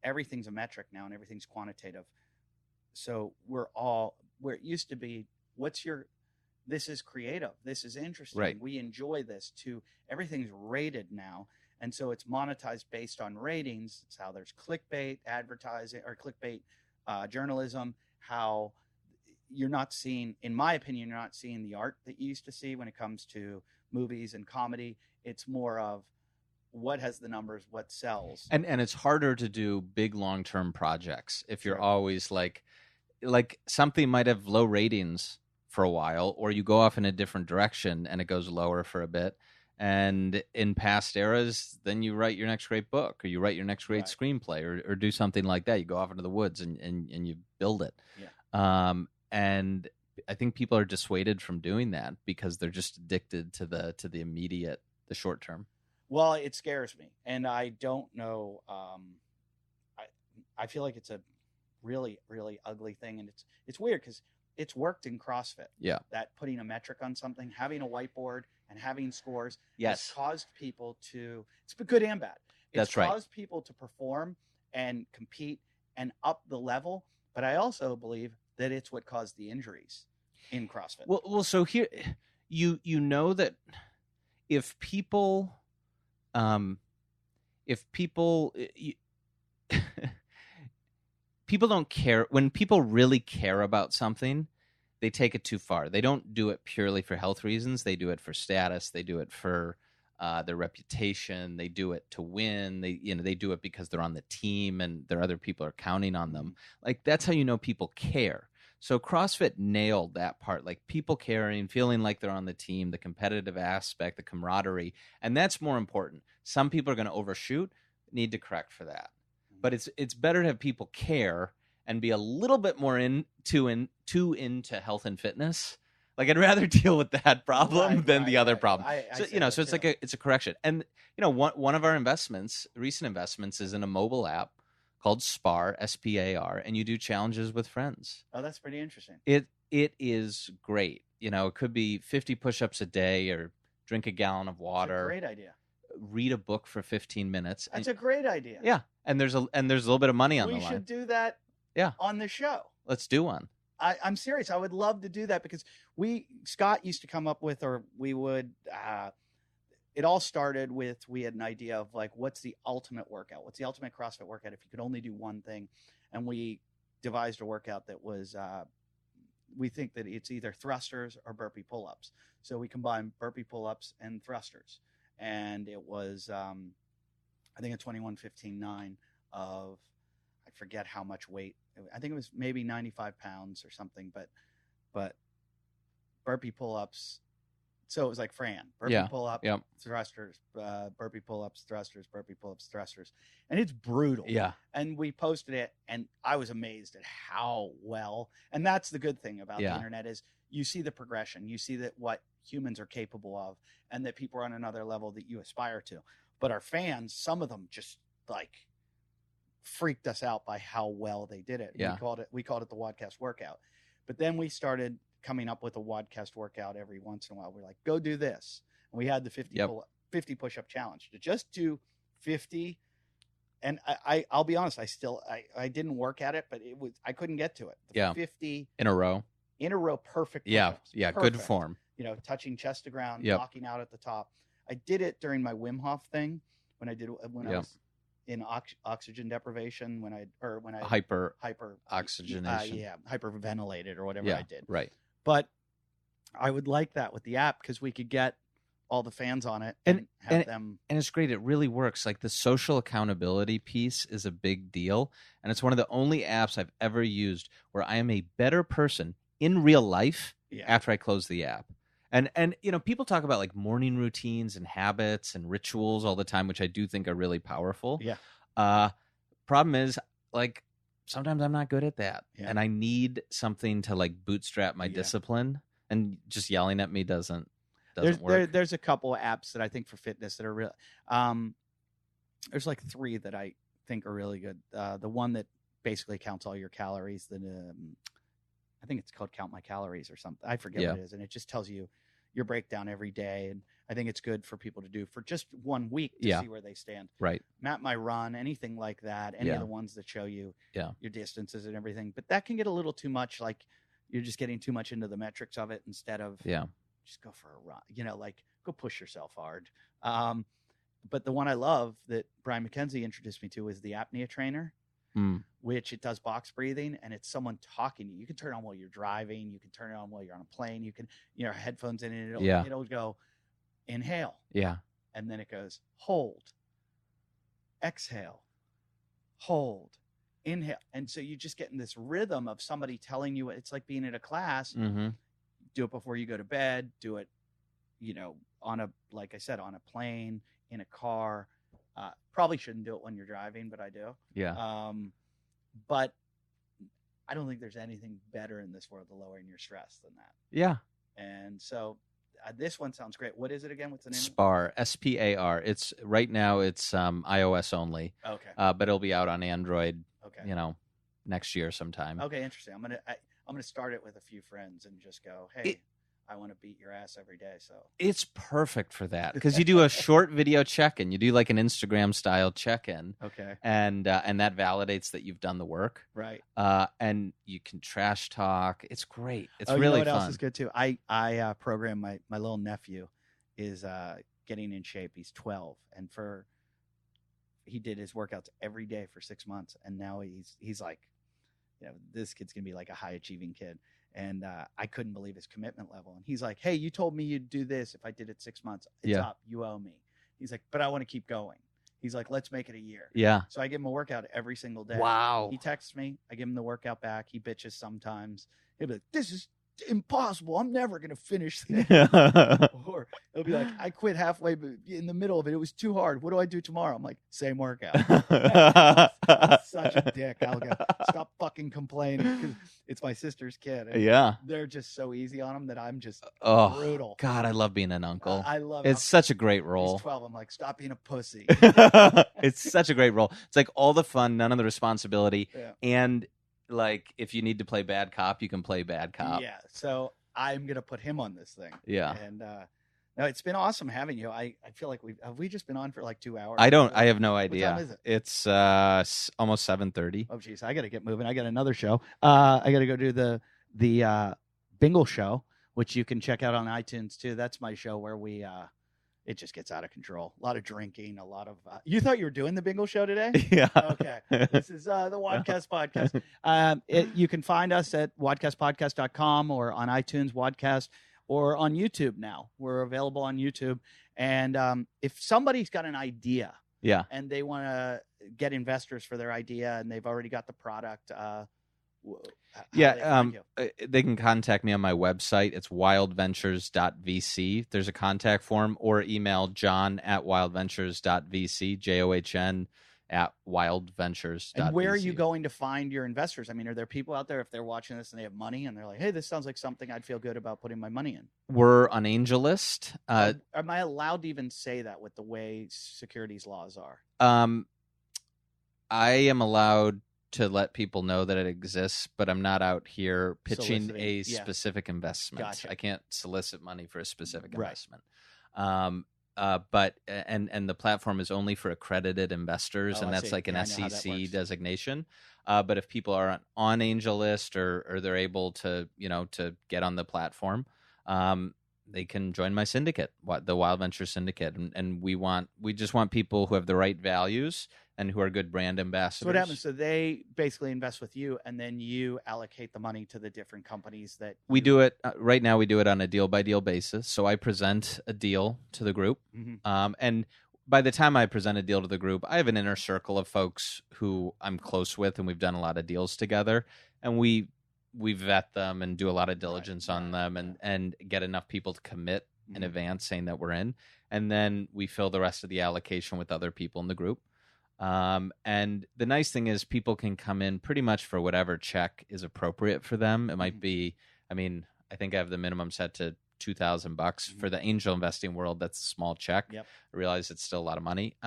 everything's a metric now and everything's quantitative. So where it used to be, this is creative, this is interesting, right, we enjoy this, to everything's rated now. And so it's monetized based on ratings. It's how there's clickbait advertising or clickbait journalism, how you're not seeing, in my opinion, you're not seeing the art that you used to see when it comes to movies and comedy. It's more of what has the numbers, what sells. And it's harder to do big long-term projects if you're always like something might have low ratings for a while, or you go off in a different direction and it goes lower for a bit. And in past eras, then you write your next great book, or you write your next great screenplay, or do something like that. You go off into the woods and you build it. Yeah. And I think people are dissuaded from doing that because they're just addicted to the immediate, the short term. Well, it scares me, and I don't know. I feel like it's a really, really ugly thing, and it's weird because it's worked in CrossFit. Yeah, that putting a metric on something, having a whiteboard, and having scores, has caused people to. It's been good and bad. It's caused people to perform and compete and up the level. But I also believe that it's what caused the injuries in CrossFit. Well, so here, you know that if people people don't care, when people really care about something, they take it too far. They don't do it purely for health reasons. They do it for status. They do it for their reputation. They do it to win. They do it because they're on the team and their other people are counting on them. Like that's how you know people care. So CrossFit nailed that part, like people caring, feeling like they're on the team, the competitive aspect, the camaraderie, and that's more important. Some people are going to overshoot, need to correct for that. But it's better to have people care and be a little bit more into health and fitness. Like I'd rather deal with that problem than the other problem. So it's like it's a correction. And one of our recent investments, is in a mobile app called SPAR, SPAR, and you do challenges with friends. Oh, that's pretty interesting. It is great. It could be 50 push-ups a day, or drink a gallon of water. That's a great idea. Read a book for 15 minutes. That's a great idea. Yeah, and there's a little bit of money on the line. We should do that. On the show. Let's do one. I'm serious. I would love to do that because Scott used to come up with, or we would. It all started with, we had an idea of like, what's the ultimate workout? What's the ultimate CrossFit workout if you could only do one thing? And we devised a workout that was, we think that it's either thrusters or burpee pull-ups. So we combined burpee pull-ups and thrusters. And it was, I think a 21-15-9 of, I forget how much weight I think it was maybe 95 pounds or something, but burpee pull-ups. So it was like Fran, burpee pull-up, thrusters, burpee pull-ups, thrusters, burpee pull-ups, thrusters. And it's brutal. Yeah. And we posted it, and I was amazed at how well. And that's the good thing about the internet is you see the progression. You see that what humans are capable of and that people are on another level that you aspire to. But our fans, some of them just like freaked us out by how well they did it. Yeah. We called it the WODcast workout. But then we started coming up with a WODcast workout every once in a while. We're like, go do this. And we had the 50 push-up challenge to just do 50. And I'll be honest, I didn't work at it, but I couldn't get to it. 50 in a row, perfect. Yeah. Perfect. Good form. Touching chest to ground, knocking out at the top. I did it during my Wim Hof thing when I was in oxygen deprivation, when I hyper oxygenation, hyperventilated or whatever I did. Right. But I would like that with the app because we could get all the fans on it and have them. And it's great. It really works. Like the social accountability piece is a big deal. And it's one of the only apps I've ever used where I am a better person in real life after I close the app. And people talk about like morning routines and habits and rituals all the time, which I do think are really powerful. Yeah. Problem is, like, sometimes I'm not good at that. Yeah. And I need something to like bootstrap my discipline, and just yelling at me doesn't work. There's a couple of apps that I think for fitness that are real. There's like 3 that I think are really good. The one that basically counts all your calories, I think it's called Count My Calories or something. I forget what it is. And it just tells you your breakdown every day. And I think it's good for people to do for just 1 week to see where they stand. Right. Map My Run, anything like that. Any of the ones that show you your distances and everything. But that can get a little too much. Like you're just getting too much into the metrics of it instead of just go for a run. Like go push yourself hard. But the one I love that Brian McKenzie introduced me to is the apnea trainer. Which it does box breathing, and it's someone talking to you. You can turn it on while you're driving. You can turn it on while you're on a plane. You can, headphones in, and it'll go inhale. Yeah. And then it goes hold, exhale, hold, inhale. And so you just get in this rhythm of somebody telling you. It's like being in a class. Mm-hmm. Do it before you go to bed. Do it, like I said, on a plane, in a car. Probably shouldn't do it when you're driving, but I do. Yeah. But I don't think there's anything better in this world to lowering your stress than that. Yeah. And so this one sounds great. What is it again? What's the name? Spar, SPAR. It's right now. It's iOS only. Okay. But it'll be out on Android. Okay. Next year sometime. Okay, interesting. I'm gonna start it with a few friends and just go, hey. I want to beat your ass every day. So it's perfect for that because you do a short video check-in. You do like an Instagram style check-in. Okay. And that validates that you've done the work. Right. And you can trash talk. It's great. It's really fun. Else is good too? I program my little nephew is getting in shape. He's 12 and he did his workouts every day for 6 months. And now he's like, this kid's going to be like a high achieving kid. And I couldn't believe his commitment level. And he's like, hey, you told me you'd do this if I did it 6 months. It's up. You owe me. He's like, but I want to keep going. He's like, let's make it a year. Yeah. So I give him a workout every single day. Wow. He texts me. I give him the workout back. He bitches sometimes. He'll be like, this is impossible. I'm never going to finish this. Or it'll be like, I quit halfway in the middle of it. It was too hard. What do I do tomorrow? I'm like, same workout. Such a dick. I'll go, stop fucking complaining because it's my sister's kid. And they're just so easy on him that I'm just brutal. God, I love being an uncle. I love it. It's such a great role. He's 12. I'm like, stop being a pussy. It's such a great role. It's like all the fun, none of the responsibility. Yeah. And like if you need to play bad cop, you can play bad cop. Yeah. So I'm gonna put him on this thing. Yeah. And no, it's been awesome having you. I feel like we just been on for like 2 hours. I have no idea. What time is it? It's almost 7:30. Oh geez, I gotta get moving. I got another show. I gotta go do the Bingle show, which you can check out on iTunes too. That's my show where we it just gets out of control. A lot of drinking, a lot of you thought you were doing the Bingle show today? Yeah. Okay. This is the WODcast podcast. You can find us at wodcastpodcast.com or on iTunes, WODcast, or on YouTube now. We're available on YouTube. And if somebody's got an idea and they want to get investors for their idea and they've already got the product, How Yeah, do they find you? they can contact me on my website. It's wildventures.vc. There's a contact form, or email john@wildventures.vc, john@wildventures.vc. And where are you going to find your investors? I mean, are there people out there, if they're watching this and they have money and they're like, hey, this sounds like something I'd feel good about putting my money in? We're on AngelList. Am I allowed to even say that with the way securities laws are? I am allowed to let people know that it exists, but I'm not out here pitching a specific investment. Gotcha. I can't solicit money for a specific Right. investment. But the platform is only for accredited investors, and that's like an SEC designation. But if people are on AngelList or they're able to, to get on the platform, they can join my syndicate, the Wild Venture Syndicate, and we just want people who have the right values and who are good brand ambassadors. So what happens? So they basically invest with you, and then you allocate the money to the different companies that we do it right now. We do it on a deal by deal basis. So I present a deal to the group, and by the time I present a deal to the group, I have an inner circle of folks who I'm close with, and we've done a lot of deals together, and we vet them and do a lot of diligence on them, and get enough people to commit in advance, saying that we're in, and then we fill the rest of the allocation with other people in the group. And the nice thing is people can come in pretty much for whatever check is appropriate for them. It might be, I think I have the minimum set to $2,000 for the angel investing world. That's a small check. Yep. I realize it's still a lot of money.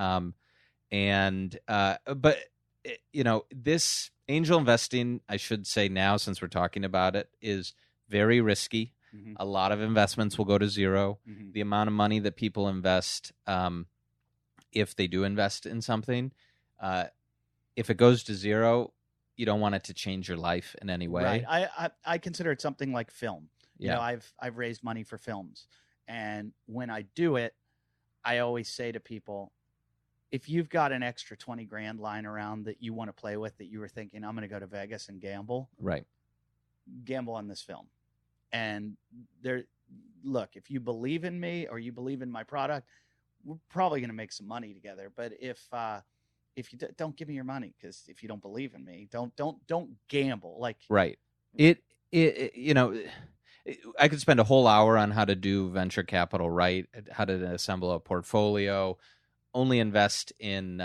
This angel investing, I should say now, since we're talking about it, is very risky. A lot of investments will go to zero. The amount of money that people invest, if they do invest in something, if it goes to zero, you don't want it to change your life in any way. Right. I consider it something like film. Yeah. You know, I've raised money for films, and when I do it, I always say to people, if you've got an extra 20 grand lying around that you want to play with, that you were thinking, I'm going to go to Vegas and gamble, gamble on this film. And look, if you believe in me or you believe in my product, we're probably going to make some money together. But if you don't give me your money, because if you don't believe in me, don't gamble. Like, right. I could spend a whole hour on how to do venture capital right, how to assemble a portfolio, only invest in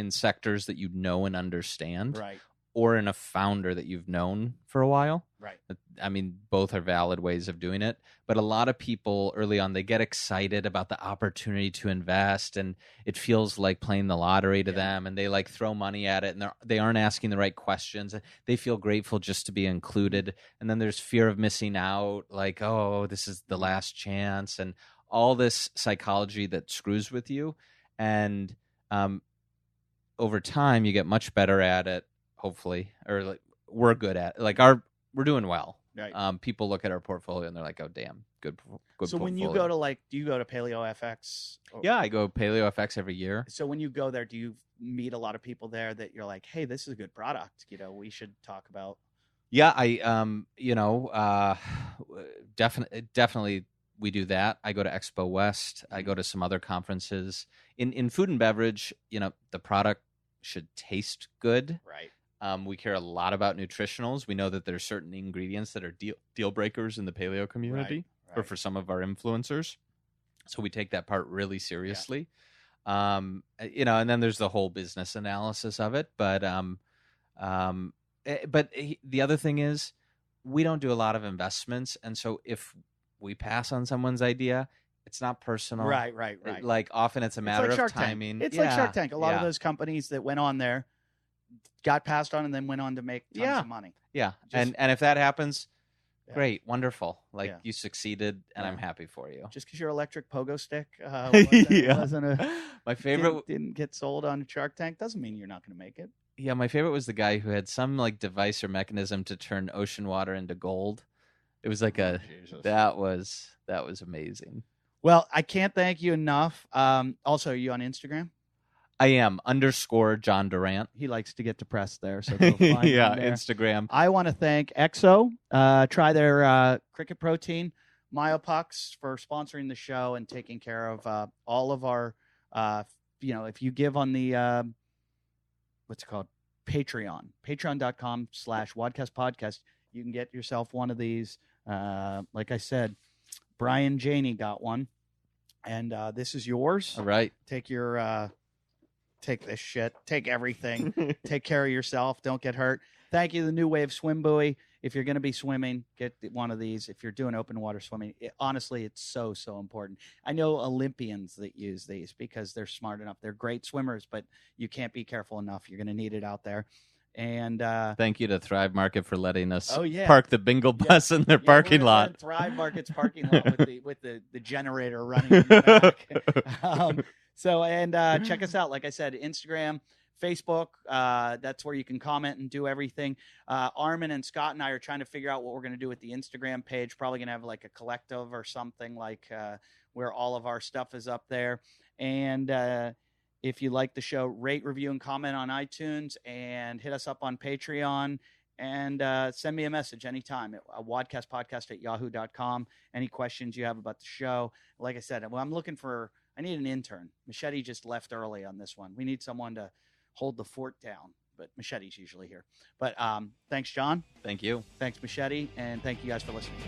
sectors that you know and understand, right, or in a founder that you've known for a while. right. I mean, both are valid ways of doing it. But a lot of people early on, they get excited about the opportunity to invest, and it feels like playing the lottery to them, and they like throw money at it, and they aren't asking the right questions. They feel grateful just to be included. And then there's fear of missing out, like, oh, this is the last chance, and all this psychology that screws with you. And over time, you get much better at it, hopefully, or like we're good at it. Like we're doing well. Right. People look at our portfolio and they're like, oh, damn, good So portfolio. when you go to do you go to Paleo FX? Yeah, I go Paleo FX every year. So when you go there, do you meet a lot of people there that you're like, hey, this is a good product, we should talk about? Yeah, I definitely we do that. I go to Expo West. I go to some other conferences. In food and beverage, the product should taste good. Right. We care a lot about nutritionals. We know that there are certain ingredients that are deal breakers in the paleo community, or for some of our influencers. So we take that part really seriously. Yeah. And then there's the whole business analysis of it. But the other thing is, we don't do a lot of investments, and so if we pass on someone's idea, it's not personal. Right. Like often it's a matter of timing. It's like Shark Tank. A lot of those companies that went on there got passed on and then went on to make tons of money. Yeah. And if that happens, great, wonderful. Like you succeeded, and I'm happy for you. Just because your electric pogo stick my favorite didn't get sold on Shark Tank doesn't mean you're not going to make it. Yeah, my favorite was the guy who had some like device or mechanism to turn ocean water into gold. It was like that was amazing. Well, I can't thank you enough. Also, are you on Instagram? I am _ John Durant. He likes to get depressed there, so go find him there. Instagram. I want to thank Exo. Try their cricket protein. Myopucks for sponsoring the show and taking care of all of our. If you give on the what's it called, Patreon, patreon.com/WODcast podcast. You can get yourself one of these. Like I said, Brian Janey got one, and this is yours. All right. Take your take this shit. Take everything. Take care of yourself. Don't get hurt. Thank you, the New Wave Swim Buoy. If you're going to be swimming, get one of these. If you're doing open water swimming, honestly, it's so, so important. I know Olympians that use these because they're smart enough. They're great swimmers, but you can't be careful enough. You're going to need it out there. And thank you to Thrive Market for letting us yeah. park the Bingle Bus in their parking lot. Thrive Market's parking lot with the generator running in the back. Check us out. Like I said, Instagram, Facebook. That's where you can comment and do everything. Armin and Scott and I are trying to figure out what we're going to do with the Instagram page. Probably going to have like a collective or something like where all of our stuff is up there. And if you like the show, rate, review, and comment on iTunes, and hit us up on Patreon, and send me a message anytime at WODcastPodcast@yahoo.com. Any questions you have about the show. Like I said, I need an intern. Machete just left early on this one. We need someone to hold the fort down, but Machete's usually here. But thanks, John. Thank you. Thanks, Machete, and thank you guys for listening.